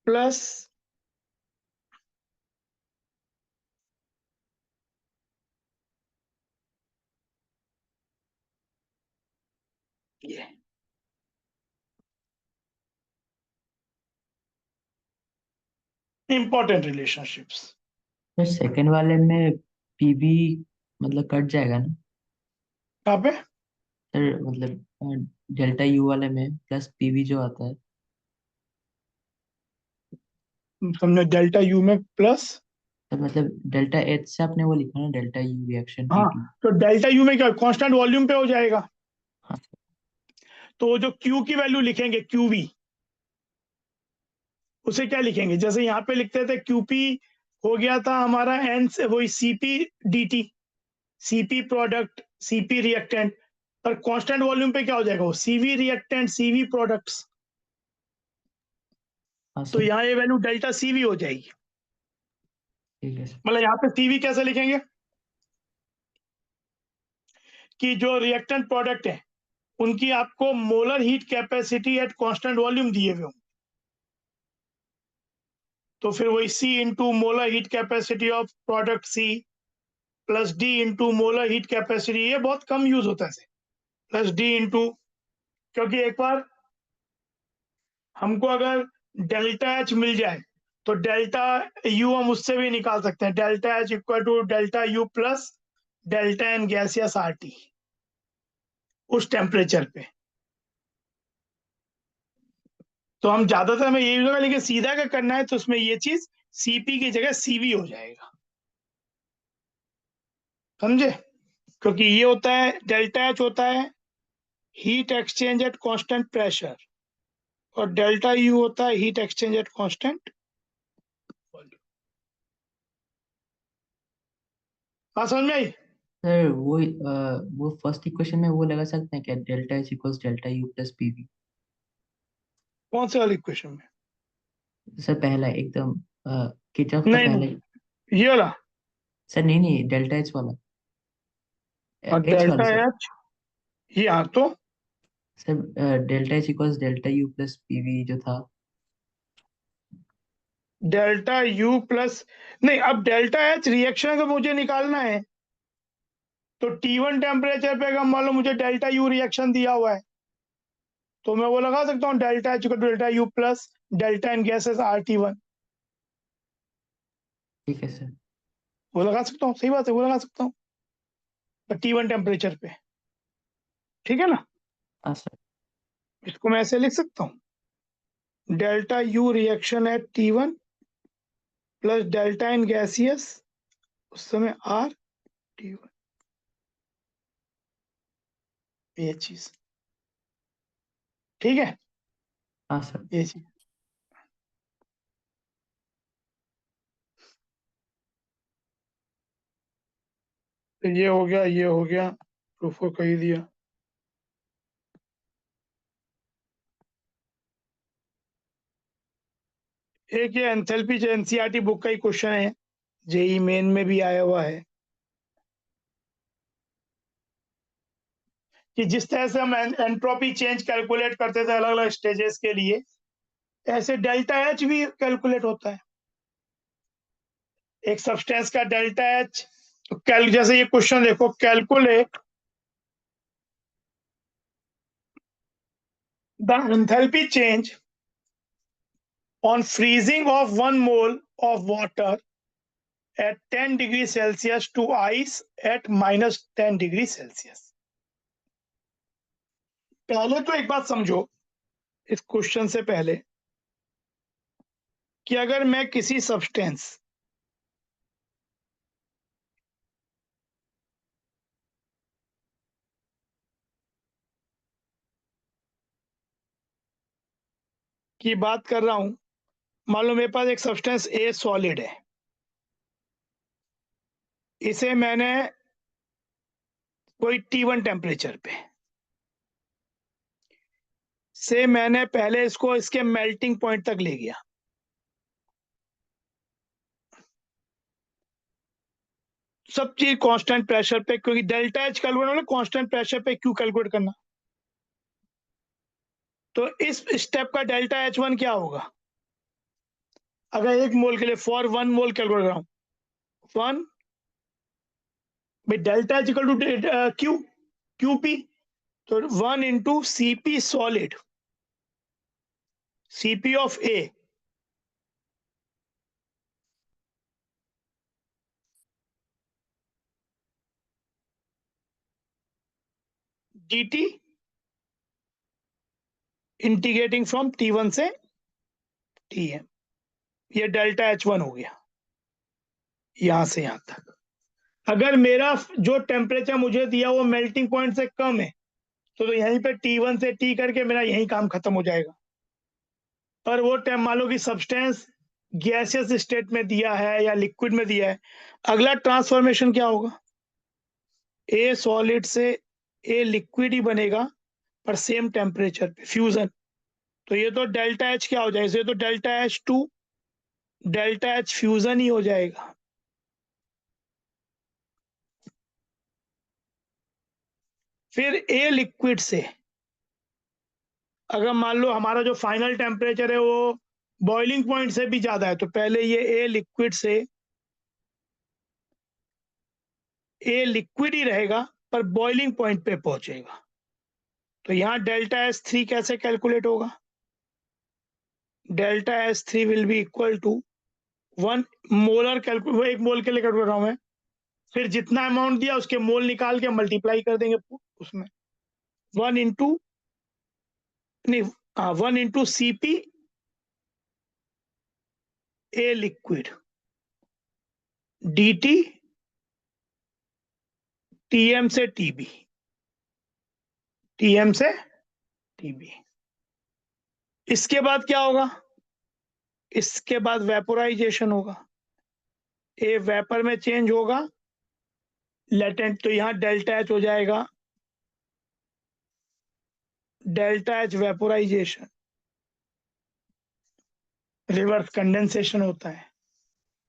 Speaker 1: plus ये इंपॉर्टेंट रिलेशनशिप्स।
Speaker 2: तो सेकंड वाले में पीबी मतलब कट जाएगा ना
Speaker 1: कहाँ पे?
Speaker 2: सर, मतलब डेल्टा यू वाले में प्लस पीबी जो आता है।
Speaker 1: हमने डेल्टा यू में प्लस,
Speaker 2: तो मतलब डेल्टा एच से आपने वो लिखा ना, डेल्टा यू रिएक्शन
Speaker 1: हाँ,
Speaker 2: टी2।
Speaker 1: तो डेल्टा यू में क्या कांस्टेंट वॉल्यूम पे हो जाएगा,
Speaker 2: हाँ सर।
Speaker 1: तो जो क्यू की वैल्यू लिखेंगे QV, उसे क्या लिखेंगे, जैसे यहाँ पे लिखते थे QP हो गया था हमारा N से वही CP DT, CP product CP reactant, और कांस्टेंट वॉल्यूम पे क्या हो जाएगा, वो CV रिएक्टेंट CV प्रोडक्ट्स।
Speaker 2: हाँ
Speaker 1: तो
Speaker 2: सर।
Speaker 1: यहाँ ये वैल्यू डेल्टा CV हो जाएगी।
Speaker 2: ठीक है सर।
Speaker 1: मतलब यहाँ पे CV कैसे लिखेंगे कि जो रिएक्टेंट प्रोडक्ट है उनकी आपको molar heat capacity eight constant volume दिए हुए हों, तो फिर वही C into molar heat capacity of product C plus D into molar heat capacity, ये बहुत कम यूज होता है प्लस D इंटू, क्योंकि एक बार हमको अगर डेल्टा H मिल जाए तो डेल्टा U हम उससे भी निकाल सकते हैं, delta H equal to delta U plus delta N gaseous RT उस टेम्परेचर पे। तो हम ज्यादातर हमें यही होगा, लेकिन सीधा अगर करना है तो उसमें ये चीज CP की जगह CV हो जाएगा, समझे? क्योंकि ये होता है डेल्टा H होता है heat exchange at constant pressure, और डेल्टा U होता है heat exchange at constant volume. हाँ, समझ में आई?
Speaker 2: सर वो फर्स्ट इक्वेशन में वो लगा सकते हैं क्या, delta H equals delta U plus PV.
Speaker 1: कौन से वाले इक्वेशन में?
Speaker 2: सर पहला एकदम किरचॉफ का
Speaker 1: नहीं
Speaker 2: पहला।
Speaker 1: नहीं, ये वाला।
Speaker 2: सर नहीं नहीं, डेल्टा एच वाला,
Speaker 1: और
Speaker 2: एच वाला
Speaker 1: डेल्टा
Speaker 2: सर।
Speaker 1: H, ये हाँ तो
Speaker 2: sir delta H equals delta U plus PV जो था।
Speaker 1: डेल्टा U प्लस, नहीं, अब डेल्टा H रिएक्शन अगर मुझे निकालना है तो T1 टेम्परेचर पे अगर मान लो मुझे डेल्टा U रिएक्शन दिया हुआ है, तो मैं वो लगा सकता हूँ delta H equal to delta U plus delta N gases RT1,
Speaker 2: ठीक है सर।
Speaker 1: वो लगा सकता हूँ, सही बात है, वो लगा सकता हूँ T1 टेम्परेचर पे, ठीक है ना?
Speaker 2: हाँ सर।
Speaker 1: इसको मैं ऐसे लिख सकता हूँ, delta U reaction at T1 plus delta N gaseous उस समय RT1। ये चीज ठीक है,
Speaker 2: हाँ सर।
Speaker 1: ये चीज। तो ये हो गया, ये हो गया, प्रूफ को कही दिया। एक ये एंथैल्पी जो एनसीईआरटी बुक का ही क्वेश्चन है, जेई मेन में भी आया हुआ है कि जिस तरह से हम एंट्रोपी चेंज कैलकुलेट करते थे अलग अलग स्टेजेस के लिए, ऐसे डेल्टा एच भी कैलकुलेट होता है। एक सब्सटेंस का डेल्टा एच जैसे ये क्वेश्चन देखो, calculate the enthalpy change on freezing of 1 mole of water at 10 degree Celsius to ice at minus 10 degree Celsius। पहले तो एक बात समझो इस क्वेश्चन से पहले कि अगर मैं किसी सब्सटेंस की बात कर रहा हूं, मान लो मेरे पास एक सब्सटेंस ए सॉलिड है, इसे मैंने कोई T1 टेम्परेचर पे से मैंने पहले इसको इसके मेल्टिंग पॉइंट तक ले गया, सब चीज कांस्टेंट प्रेशर पे, क्योंकि डेल्टा एच कैलकुलेट होना कांस्टेंट प्रेशर पे क्यू कैलकुलेट करना। तो इस स्टेप का डेल्टा H1 क्या होगा? अगर 1 मोल के लिए फॉर 1 मोल कैलकुलेट कर रहा हूं, 1 by delta H equal to Q, QP, तो 1 into CP solid, CP of A dt integrating from T1 से Tm, ये डेल्टा H1 हो गया यहां से यहां तक। अगर मेरा जो टेम्परेचर मुझे दिया वो मेल्टिंग पॉइंट से कम है, तो यहीं पे T1 से T करके मेरा यही काम खत्म हो जाएगा। पर वो टाइम मान लो कि सब्सटेंस गैसियस स्टेट में दिया है या लिक्विड में दिया है, अगला ट्रांसफॉर्मेशन क्या होगा? ए सॉलिड से ए लिक्विड ही बनेगा, पर सेम टेम्परेचर पे फ्यूजन। तो ये तो डेल्टा एच क्या हो जाएगा? ये तो delta H two delta H fusion ही हो जाएगा। फिर ए लिक्विड से अगर मान लो हमारा जो फाइनल टेम्परेचर है वो बॉइलिंग पॉइंट से भी ज्यादा है, तो पहले ये ए लिक्विड से ए लिक्विड ही रहेगा पर बॉइलिंग पॉइंट पे पहुंचेगा। तो यहाँ डेल्टा एस थ्री कैसे कैलकुलेट होगा? Delta S three will be equal to 1 molar calculate, 1 mole के लिए कैलकुलेट रहा हूं मैं, फिर जितना अमाउंट दिया उसके मोल निकाल के मल्टीप्लाई कर देंगे उसमें 1 इंटू नहीं 1 into CP a liquid dt TM से TB, TM से TB। इसके बाद क्या होगा? इसके बाद वेपोराइजेशन होगा, ए वेपर में चेंज होगा लेटेंट, तो यहाँ डेल्टा एच हो जाएगा delta H vaporisation, reverse condensation होता है।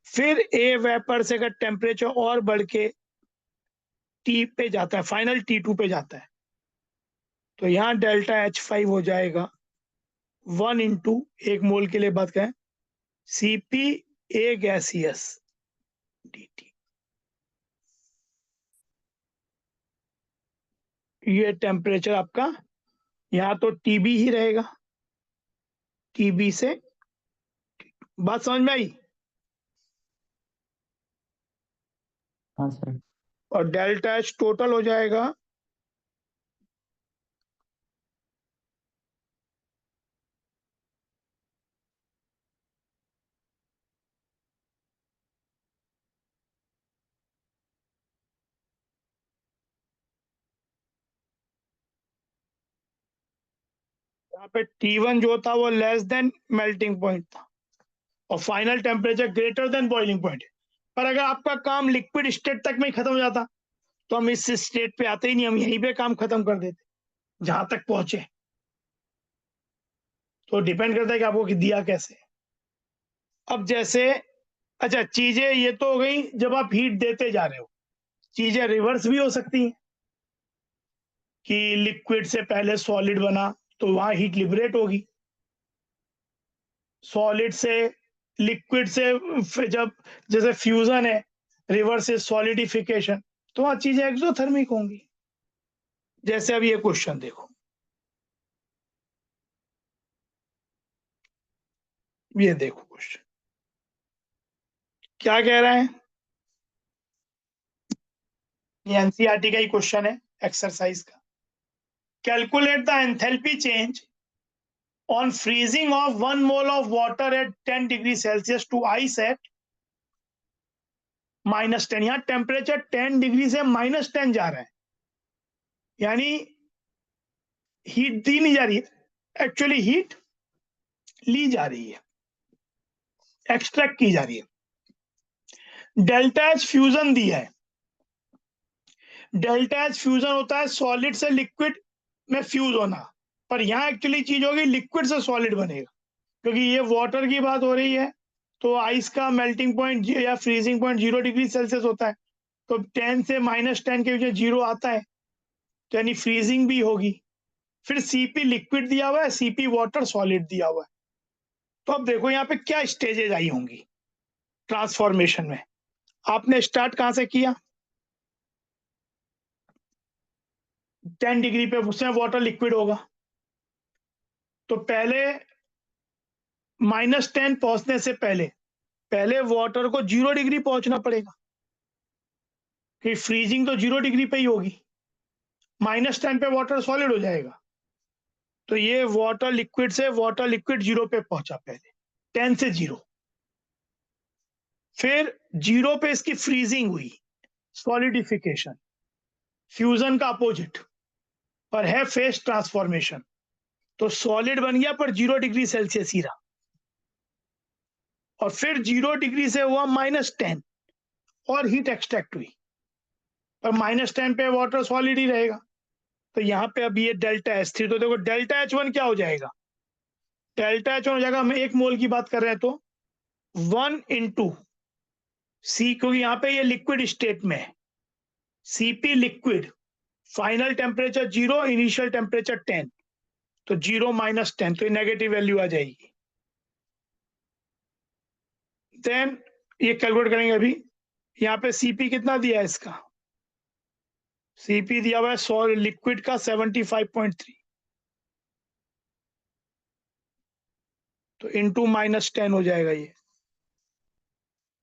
Speaker 1: फिर ए वेपर से अगर टेम्परेचर और बढ़ के टी पे जाता है, फाइनल T2 पे जाता है, तो यहाँ डेल्टा H5 हो जाएगा 1 इंटू 1 मोल के लिए बात करें CP ए गैसियस dt। ये टेम्परेचर आपका यहाँ तो TB ही रहेगा, TB से बात समझ में आई?
Speaker 2: हाँ सर।
Speaker 1: और डेल्टा H टोटल हो जाएगा यहाँ पे T1 जो था वो लेस देन मेल्टिंग पॉइंट था और final temperature greater than boiling point. पर अगर आपका काम लिक्विड स्टेट तक में ही खत्म हो जाता तो हम इस स्टेट पे आते ही नहीं, हम यहीं पे काम खत्म कर देते जहां तक पहुंचे। तो डिपेंड करता है कि आपको दिया कैसे। अब जैसे अच्छा, चीजें ये तो हो गई जब आप हीट देते जा रहे हो। चीजें रिवर्स भी हो सकती हैं कि लिक्विड से पहले सॉलिड बना तो वहां हीट लिबरेट होगी। सॉलिड से लिक्विड से जब जैसे फ्यूजन है, रिवर्स इज सॉलिडिफिकेशन, तो वहां चीजें एक्सोथर्मिक होंगी। जैसे अब ये क्वेश्चन देखो, ये देखो क्वेश्चन क्या कह रहा है। ये एनसीईआरटी का ही क्वेश्चन है एक्सरसाइज का। Calculate the enthalpy change on freezing of 1 mole of water at 10 degree Celsius to ice at -10। यहाँ टेम्परेचर 10 डिग्री से -10 जा रहा है, यानी हीट दी नहीं जा रही है, एक्चुअली हीट ली जा रही है, एक्सट्रैक्ट की जा रही है। डेल्टा एच फ्यूजन दिया है। डेल्टा एच फ्यूजन होता है सॉलिड से लिक्विड में फ्यूज होना, पर यहाँ एक्चुअली चीज होगी लिक्विड से सॉलिड बनेगा, क्योंकि ये वाटर की बात हो रही है। तो आइस का मेल्टिंग पॉइंट या फ्रीजिंग पॉइंट 0 डिग्री सेल्सियस होता है, तो 10 से -10 के बीच 0 आता है, तो यानी फ्रीजिंग भी होगी। फिर सीपी लिक्विड दिया हुआ है, सीपी वाटर सॉलिड दिया हुआ है। तो अब देखो यहाँ पे क्या स्टेजेज आई होंगी ट्रांसफॉर्मेशन में। आपने स्टार्ट कहां से किया, 10 डिग्री पे, उसमें वाटर लिक्विड होगा, तो पहले -10 पहुंचने से पहले वाटर को 0 डिग्री पहुंचना पड़ेगा, कि फ्रीजिंग तो 0 डिग्री पे ही होगी, -10 पे वाटर सॉलिड हो जाएगा। तो ये वाटर लिक्विड से वाटर लिक्विड 0 पे पहुंचा पहले, 10 से 0। फिर 0 पे इसकी फ्रीजिंग हुई, सॉलिडिफिकेशन, फ्यूजन का अपोजिट, और है फेज ट्रांसफॉर्मेशन। तो सॉलिड बन गया पर 0 डिग्री सेल्सियस ही रहा, और फिर 0 डिग्री से हुआ -10 और हीट एक्सट्रैक्ट हुई, पर -10 पे वाटर सॉलिड ही रहेगा। तो यहाँ पे अब ये डेल्टा एच थी, तो देखो डेल्टा H1 क्या हो जाएगा, डेल्टा H1 हो जाएगा, हम 1 मोल की बात कर रहे हैं तो 1 इंटू सी, क्योंकि यहाँ पे ये लिक्विड स्टेट में है, CP liquid, final temperature 0, initial temperature 10, तो 0 -10, तो ये नेगेटिव वैल्यू आ जाएगी। देन ये कैलकुलेट करेंगे अभी। यहाँ पे सीपी कितना दिया है इसका, सीपी दिया हुआ है सॉलिड लिक्विड का 75.3, तो इंटू -10 हो जाएगा ये,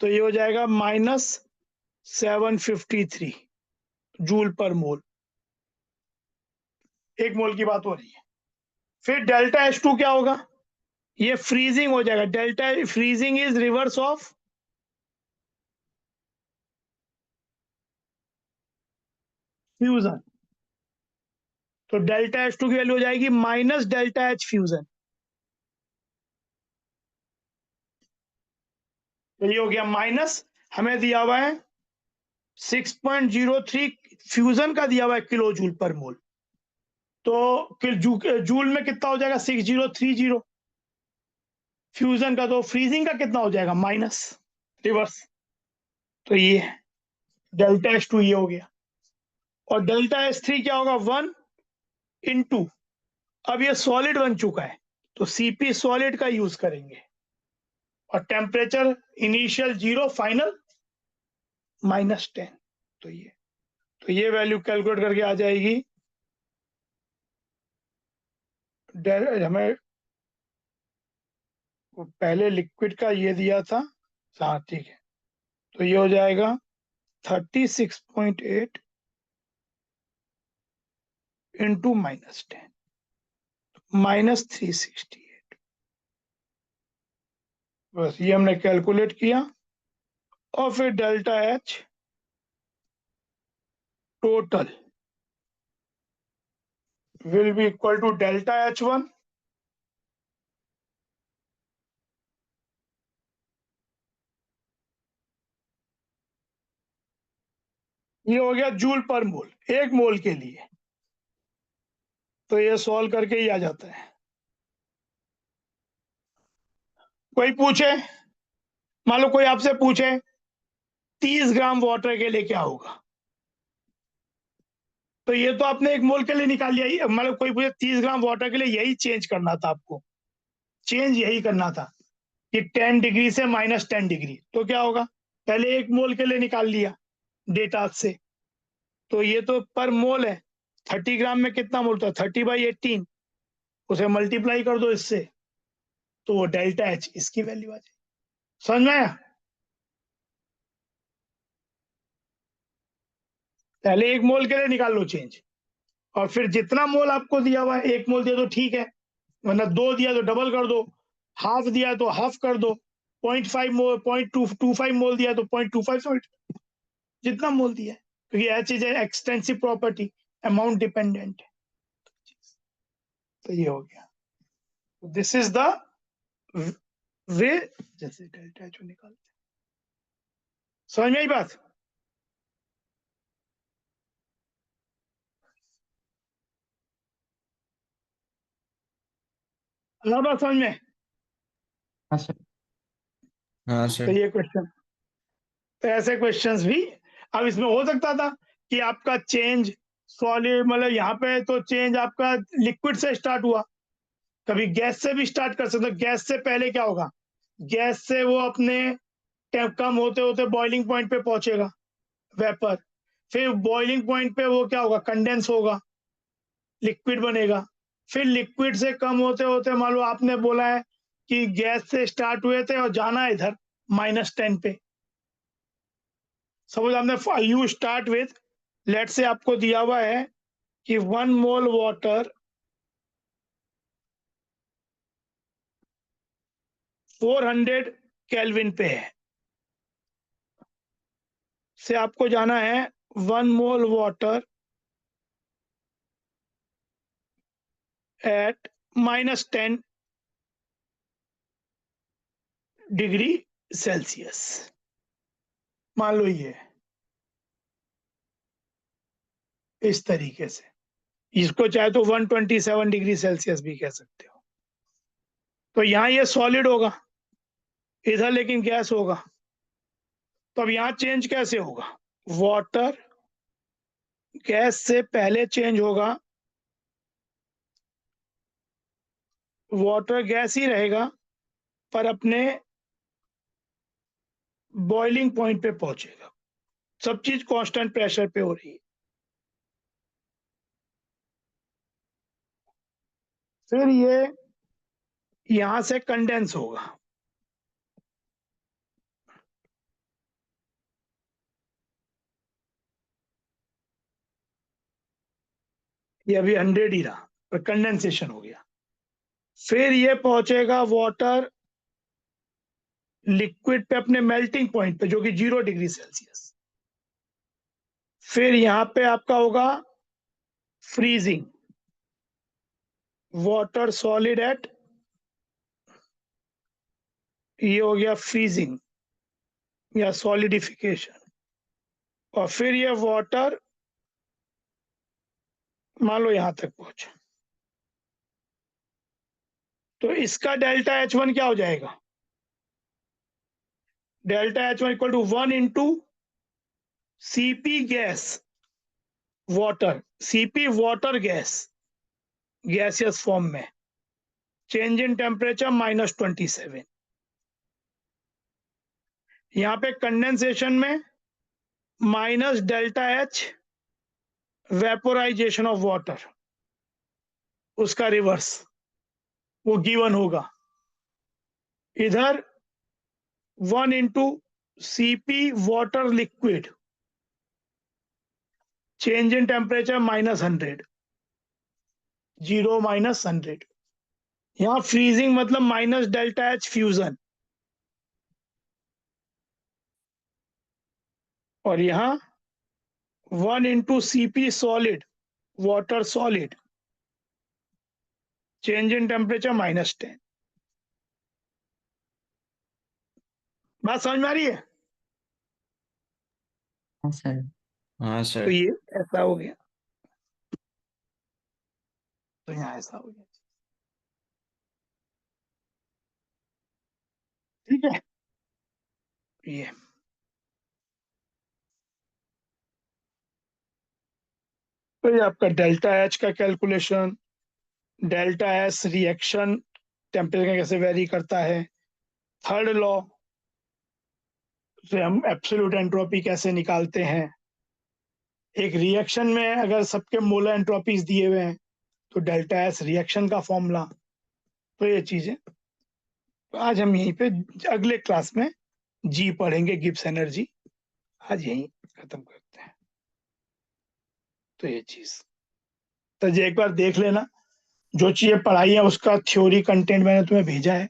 Speaker 1: तो ये हो जाएगा -753 जूल पर मोल, 1 मोल की बात हो रही है। फिर डेल्टा H2 क्या होगा, ये फ्रीजिंग हो जाएगा, delta freezing is reverse of fusion, तो डेल्टा H2 की वैल्यू हो जाएगी -डेल्टा H फ्यूजन। तो ये हो गया माइनस, हमें दिया हुआ है 6.03 फ्यूजन का दिया हुआ है किलो जूल पर मोल, तो जूल में कितना हो जाएगा 6030 फ्यूजन का, तो फ्रीजिंग का कितना हो जाएगा माइनस रिवर्स, तो ये डेल्टा H2 ये हो गया। और डेल्टा H3 क्या होगा 1 इंटू, अब ये सॉलिड बन चुका है तो सीपी सॉलिड का यूज करेंगे, और टेम्परेचर इनिशियल 0, फाइनल -10, तो ये वैल्यू कैलकुलेट करके आ जाएगी। हमें पहले लिक्विड का ये दिया था, हाँ ठीक है, तो ये हो जाएगा 36.8 इंटू -10, -368। बस ये हमने कैलकुलेट किया, और फिर delta H total will be equal to delta H1 ये हो गया जूल पर मोल, 1 मोल के लिए। तो ये सॉल्व करके ही आ जाता है। कोई पूछे, मान लो कोई आपसे पूछे 30 ग्राम वाटर के लिए क्या होगा, तो ये तो आपने 1 मोल के लिए निकाल लिया ही। मतलब कोई पूछे 30 ग्राम वाटर के लिए, यही चेंज करना था आपको, चेंज यही करना था कि 10 डिग्री से -10 डिग्री, तो क्या होगा, पहले 1 मोल के लिए निकाल लिया डेटा से, तो ये तो पर मोल है। 30 ग्राम में कितना मोल था, 30/18, उसे मल्टीप्लाई कर दो इससे, तो वो डेल्टा एच इसकी वैल्यू आ जाएगी। समझ में आया? पहले 1 मोल के लिए निकाल लो चेंज, और फिर जितना मोल आपको दिया हुआ है, 1 मोल दिया तो ठीक है, वरना 2 दिया तो डबल कर दो, हाफ दिया तो हाफ कर दो, 0.5 मोल 0.225 मोल दिया तो 0.25, जितना मोल दिया है, क्योंकि H is extensive property, amount dependent है। तो ये हो गया, दिस इज द वे जैसे डेल्टा एच निकालते हैं। समझ में आई बात? बात समझ में?
Speaker 2: हाँ सर।
Speaker 3: हाँ
Speaker 1: तो
Speaker 3: सर।
Speaker 1: ये क्वेश्चन, तो ऐसे क्वेश्चंस भी अब इसमें हो सकता था कि आपका चेंज सॉलिड, मतलब यहाँ पे तो चेंज आपका लिक्विड से स्टार्ट हुआ, कभी गैस से भी स्टार्ट कर सकते। गैस से पहले क्या होगा, गैस से वो अपने कम होते होते बॉइलिंग पॉइंट पे पहुंचेगा, वेपर, फिर बॉइलिंग पॉइंट पे वो क्या होगा, कंडेंस होगा, लिक्विड बनेगा, फिर लिक्विड से कम होते होते मान लो आपने बोला है कि गैस से स्टार्ट हुए थे और जाना है इधर -10 पे। सपोज आपने यू स्टार्ट विथ, लेट से आपको दिया हुआ है कि 1 मोल वाटर 400 केल्विन पे है, से आपको जाना है 1 मोल वाटर एट -10 डिग्री सेल्सियस, मान लो ये इस तरीके से, इसको चाहे तो 127 डिग्री सेल्सियस भी कह सकते हो। तो यहाँ ये सॉलिड होगा, इधर लेकिन गैस होगा, तो अब यहाँ चेंज कैसे होगा, वाटर गैस से पहले चेंज होगा, वाटर गैस ही रहेगा पर अपने बॉइलिंग पॉइंट पे पहुंचेगा, सब चीज कांस्टेंट प्रेशर पे हो रही है। फिर ये यहां से कंडेंस होगा, ये अभी 100 ही रहा पर कंडेंसेशन हो गया। फिर ये पहुंचेगा वाटर लिक्विड पे अपने मेल्टिंग पॉइंट पे जो कि 0 डिग्री सेल्सियस। फिर यहाँ पे आपका होगा फ्रीजिंग, वाटर सॉलिड एट, ये हो गया फ्रीजिंग या सॉलिडिफिकेशन, और फिर ये वाटर मान लो यहां तक पहुंचा, तो इसका डेल्टा H1 क्या हो जाएगा, delta H1 equal to 1 into CP gas water, CP water gas gaseous form में, चेंज इन टेम्परेचर -27, यहाँ पे कंडेंसेशन में -delta H vaporisation of water, उसका रिवर्स वो गिवन होगा, इधर 1 into CP water liquid, change in temperature -100, 0 -100, यहाँ freezing मतलब -डेल्टा H फ्यूजन, और यहाँ 1 into CP solid water solid, change in temperature -10। बात समझ में आ रही है?
Speaker 2: हाँ सर।
Speaker 3: हाँ
Speaker 1: तो
Speaker 3: सर।
Speaker 1: ये ऐसा हो गया, तो यहाँ ऐसा हो गया। ठीक है, ये तो ये आपका डेल्टा एच का calculation, delta S reaction temperature कैसे वेरी करता है, थर्ड लॉ से हम एब्सोल्यूट एंट्रोपी कैसे निकालते हैं, एक रिएक्शन में अगर सबके मोलर एंट्रोपीज दिए हुए हैं तो डेल्टा एस रिएक्शन का फॉर्मूला। तो ये चीजें आज हम यहीं पे अगले क्लास में जी पढ़ेंगे, गिब्स एनर्जी। आज यहीं खत्म करते हैं। तो ये चीज तो ये एक बार देख लेना, जो चीजें पढ़ाई है उसका थ्योरी कंटेंट मैंने तुम्हें भेजा है,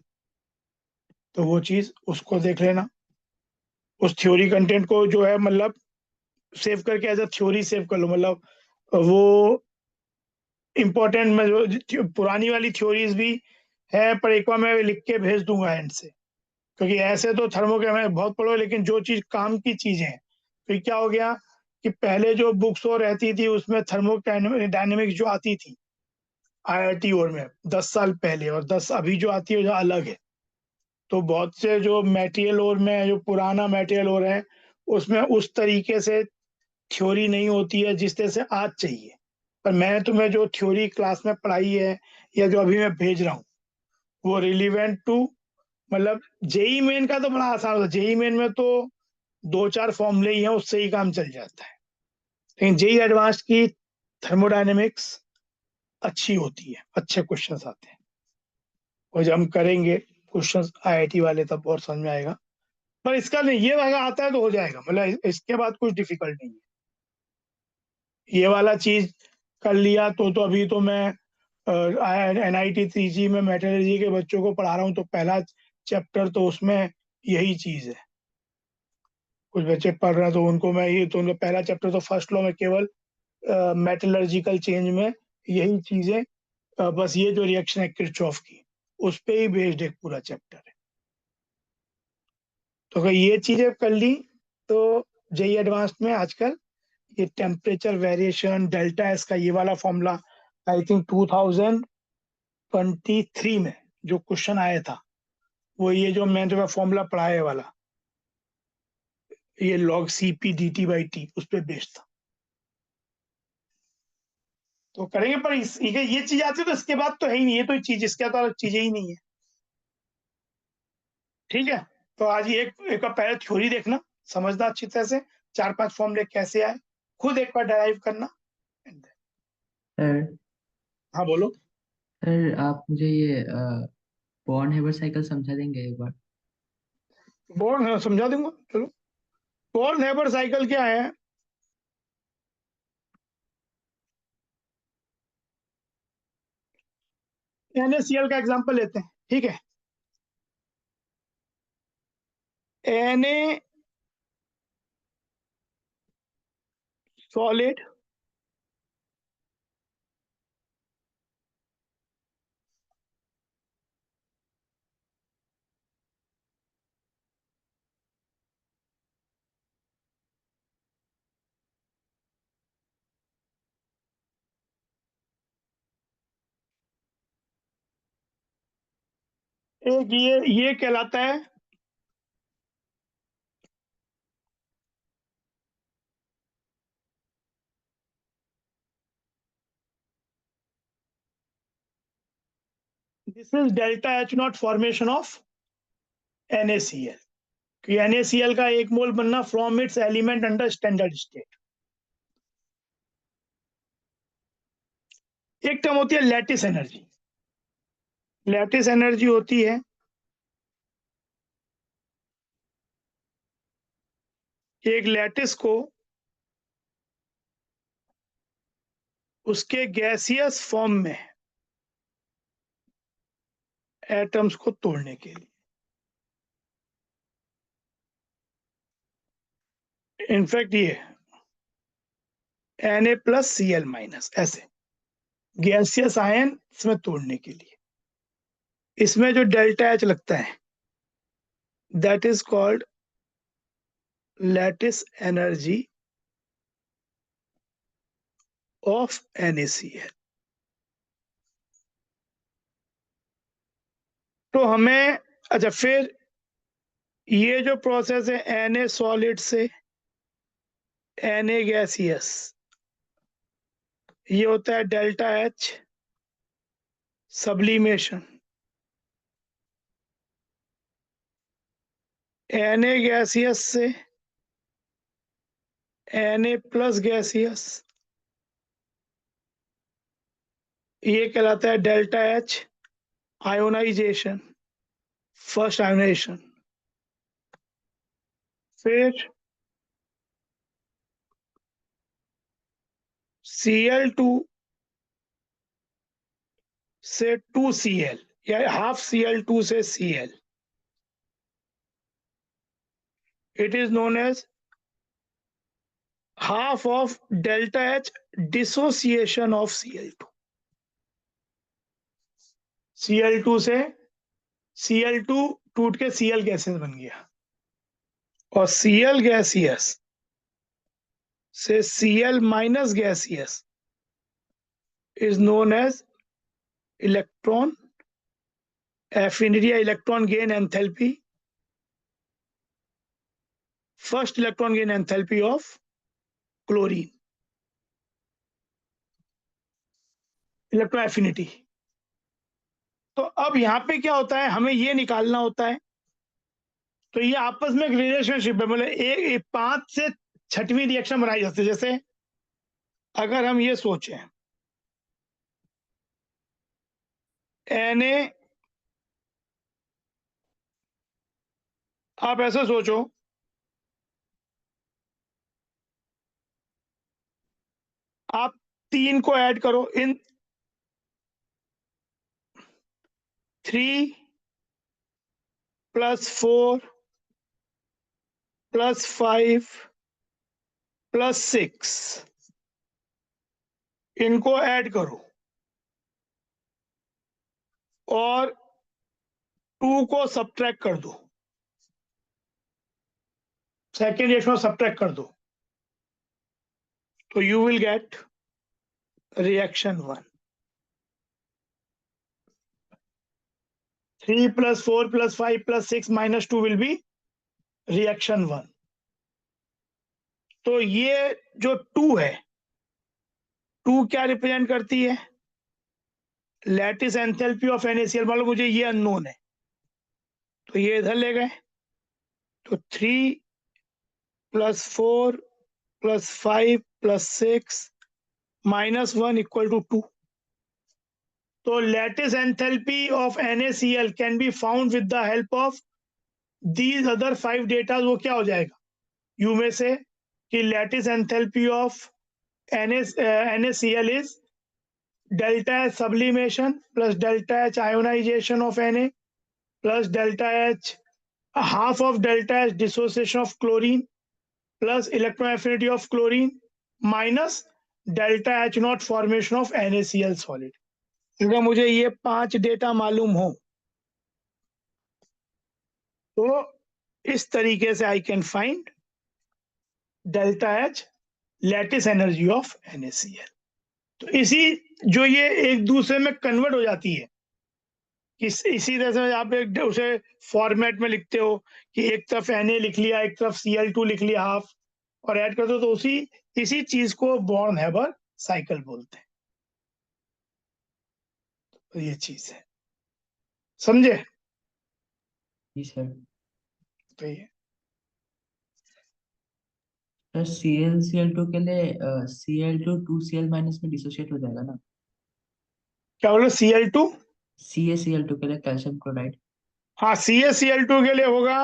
Speaker 1: तो वो चीज उसको देख लेना। उस थ्योरी कंटेंट को जो है मतलब सेव करके एज अ थ्योरी सेव कर लो, मतलब वो इम्पोर्टेंट में जो पुरानी वाली थ्योरीज भी है, पर एक बार मैं लिख के भेज दूंगा एंड से, क्योंकि ऐसे तो थर्मोकेमिस्ट्री बहुत पढ़ो, लेकिन जो चीज काम की चीजें हैं। फिर क्या हो गया कि पहले जो बुक्स और रहती थी उसमें थर्मोडायनेमिक्स जो आती थी आईआईटी और में 10 साल पहले, और 10 अभी जो आती है जो अलग है। तो बहुत से जो मटेरियल और में जो पुराना मटेरियल और है उसमें उस तरीके से थ्योरी नहीं होती है जिस तरह से आज चाहिए। पर मैंने तुम्हें जो थ्योरी क्लास में पढ़ाई है या जो अभी मैं भेज रहा हूँ वो रिलीवेंट टू, मतलब जेई मेन का तो बड़ा आसान होता है। जेई मेन में तो 2-4 फॉर्मूले ही हैं, उससे ही काम चल जाता है। लेकिन जेई एडवांस की थर्मोडायनेमिक्स अच्छी होती है, अच्छे क्वेश्चंस आते हैं, और जब हम करेंगे क्वेश्चंस आईआईटी वाले तब और समझ में आएगा। पर इसका नहीं, ये अगर आता है तो हो जाएगा, मतलब इसके बाद कुछ डिफिकल्ट नहीं है। ये वाला चीज कर लिया तो अभी तो मैं एनआईटी 3G में मेटलर्जी के बच्चों को पढ़ा रहा हूँ, तो पहला चैप्टर तो उसमें यही चीज है। कुछ बच्चे पढ़ रहे हैं तो उनको मैं ये, तो उनका पहला चैप्टर तो फर्स्ट लॉ में केवल मेटलर्जिकल चेंज में यही चीजें, बस ये जो रिएक्शन है किरचॉफ की उस पे ही बेस्ड एक पूरा चैप्टर है। तो अगर ये चीजें कर ली तो जेई एडवांस में आजकल ये टेम्परेचर वेरिएशन डेल्टा एस का ये वाला फॉर्मूला, आई थिंक 2023 में जो क्वेश्चन आया था वो ये जो मैंने तुम्हें फॉर्मूला पढ़ाया वाला, ये log CP dt by T उस पर बेस्ड था। तो करेंगे, पर ये चीज आती है तो इसके बाद तो है ही नहीं, ये तो चीज, इसके तो अलग चीजें ही नहीं है। ठीक है, तो आज ये एक बार पहले थ्योरी देखना, समझना अच्छी तरह से 4-5 फॉर्मूले कैसे आए, खुद एक बार डराइव करना।
Speaker 2: सर
Speaker 1: हाँ बोलो।
Speaker 2: सर आप मुझे ये बॉर्न हेबर साइकिल समझा देंगे एक बार?
Speaker 1: बोर्न समझा दूंगा, चलो। बोर्न हेबर साइकिल क्या है? NaCl का एग्जांपल लेते हैं, ठीक है। Na सॉलिड, एक ये कहलाता है this is delta H not formation of NaCl। कि NaCl का एक मोल बनना from its element under standard state. एक टर्म होती है लैटिस एनर्जी। लैटिस एनर्जी होती है एक लैटिस को उसके गैसियस फॉर्म में एटम्स को तोड़ने के लिए। इनफैक्ट ये Na+Cl- ऐसे गैसियस आयन इसमें तोड़ने के लिए, इसमें जो डेल्टा H लगता है that is called lattice energy of NaCl। तो हमें अच्छा, फिर ये जो प्रोसेस है Na सॉलिड से Na गैसियस, ये होता है delta H sublimation. Na gaseous से Na प्लस गैसियस, ये कहलाता है delta H ionisation, first ionisation. फिर Cl2 से 2Cl या हाफ Cl2 से Cl, it is known as half of delta H dissociation of Cl2। Cl2 से Cl2 टूट के Cl गैसेस बन गया, और Cl गैसियस से Cl minus gaseous is known as electron affinity या electron gain enthalpy, first electron gain enthalpy of chlorine, electron affinity. तो अब यहाँ पे क्या होता है, हमें ये निकालना होता है। तो ये आपस में एक रिलेशनशिप है, मतलब एक 5 से 6वीं रिएक्शन बनाई जाती है। जैसे अगर हम ये सोचें Na, आप ऐसे सोचो आप 3 को ऐड करो, इन 3 + 4 + 5 + 6, इनको ऐड करो और 2 को सब्ट्रैक्ट कर दो, सेकेंड रिएक्शन सब्ट्रैक्ट कर दो, तो you will get reaction 1। 3 + 4 + 5 + 6 - 2 will be reaction 1। तो ये जो 2 है, 2 क्या रिप्रेजेंट करती है, लैटिस एंथैल्पी ऑफ NaCl। मान लो मुझे ये अननोन है, तो ये इधर ले गए, तो 3 + 4 + 5 + 6 - 1 = 2। तो lattice enthalpy of NaCl can be found with the help of these other 5 data. वो क्या हो जाएगा, यू में से कि lattice enthalpy of NaCl is delta H sublimation plus delta H ionization of Na plus delta H half of delta H dissociation of chlorine plus electron affinity of chlorine minus delta H naught formation of NaCl solid। अगर मुझे ये 5 data मालूम हो तो इस तरीके से I can find delta H lattice energy of NaCl। तो इसी जो ये एक दूसरे में कन्वर्ट हो जाती है, इसी तरह से आप एक उसे फॉर्मेट में लिखते हो कि एक तरफ Na लिख लिया, एक तरफ Cl2 लिख लिया हाफ, और ऐड कर दो, तो इसी चीज को बॉर्न-हैबर साइकिल बोलते हैं। तो ये चीज है, समझे?
Speaker 2: जी सर।
Speaker 1: तो ये
Speaker 2: सर ClCl2 के लिए Cl2 2Cl माइनस में डिसोशिएट हो जाएगा ना?
Speaker 1: क्या बोलो, Cl2?
Speaker 2: CaCl2 के लिए कैल्शियम क्लोराइड।
Speaker 1: हाँ, CaCl2 के लिए होगा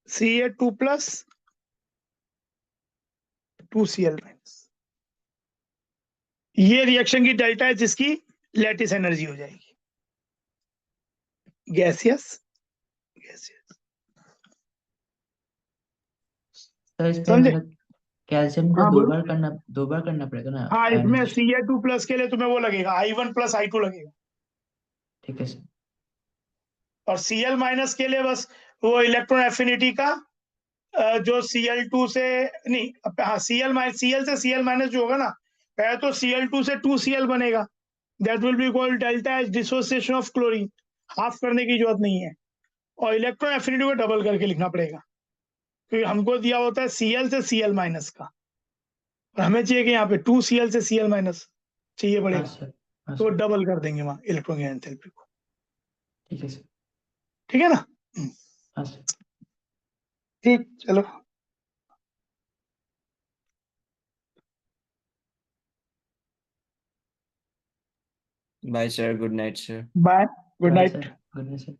Speaker 1: Ca2 + 2Cl-। ये रिएक्शन की डेल्टा है जिसकी लैटिस एनर्जी हो जाएगी गैसियस।
Speaker 2: सर इसमें
Speaker 1: समझे?
Speaker 2: मतलब कैल्शियम को
Speaker 1: हाँ
Speaker 2: दो
Speaker 1: बोलो।
Speaker 2: बार करना पड़ेगा ना
Speaker 1: हाँ, इसमें
Speaker 2: आयनाइजेशन?
Speaker 1: Ca2+ के लिए तुम्हें वो लगेगा I1 + I2 लगेगा,
Speaker 2: ठीक है सर।
Speaker 1: और Cl- के लिए बस वो इलेक्ट्रॉन एफिनिटी का जो Cl2 से नहीं, हाँ Cl से Cl माइनस जो होगा ना, पहले तो Cl2 से 2Cl बनेगा, that will be called delta H dissociation of chlorine, half करने की जरूरत नहीं है, और इलेक्ट्रॉन एफिनिटी को डबल करके लिखना पड़ेगा, क्योंकि हमको दिया होता है Cl से Cl माइनस का, और हमें चाहिए कि यहाँ पे 2Cl से Cl माइनस चाहिए
Speaker 2: हाँ
Speaker 1: पड़ेगा,
Speaker 2: सर, हाँ
Speaker 1: तो
Speaker 2: सर,
Speaker 1: डबल कर देंगे वहाँ इलेक्ट्रॉन की एंथैल्पी को,
Speaker 2: ठीक है सर,
Speaker 1: ठीक है ना?
Speaker 2: हाँ सर।
Speaker 1: ठीक, चलो।
Speaker 3: Bye sir, good night sir.
Speaker 1: Bye, good
Speaker 2: bye
Speaker 1: night.
Speaker 2: Sir, good night sir.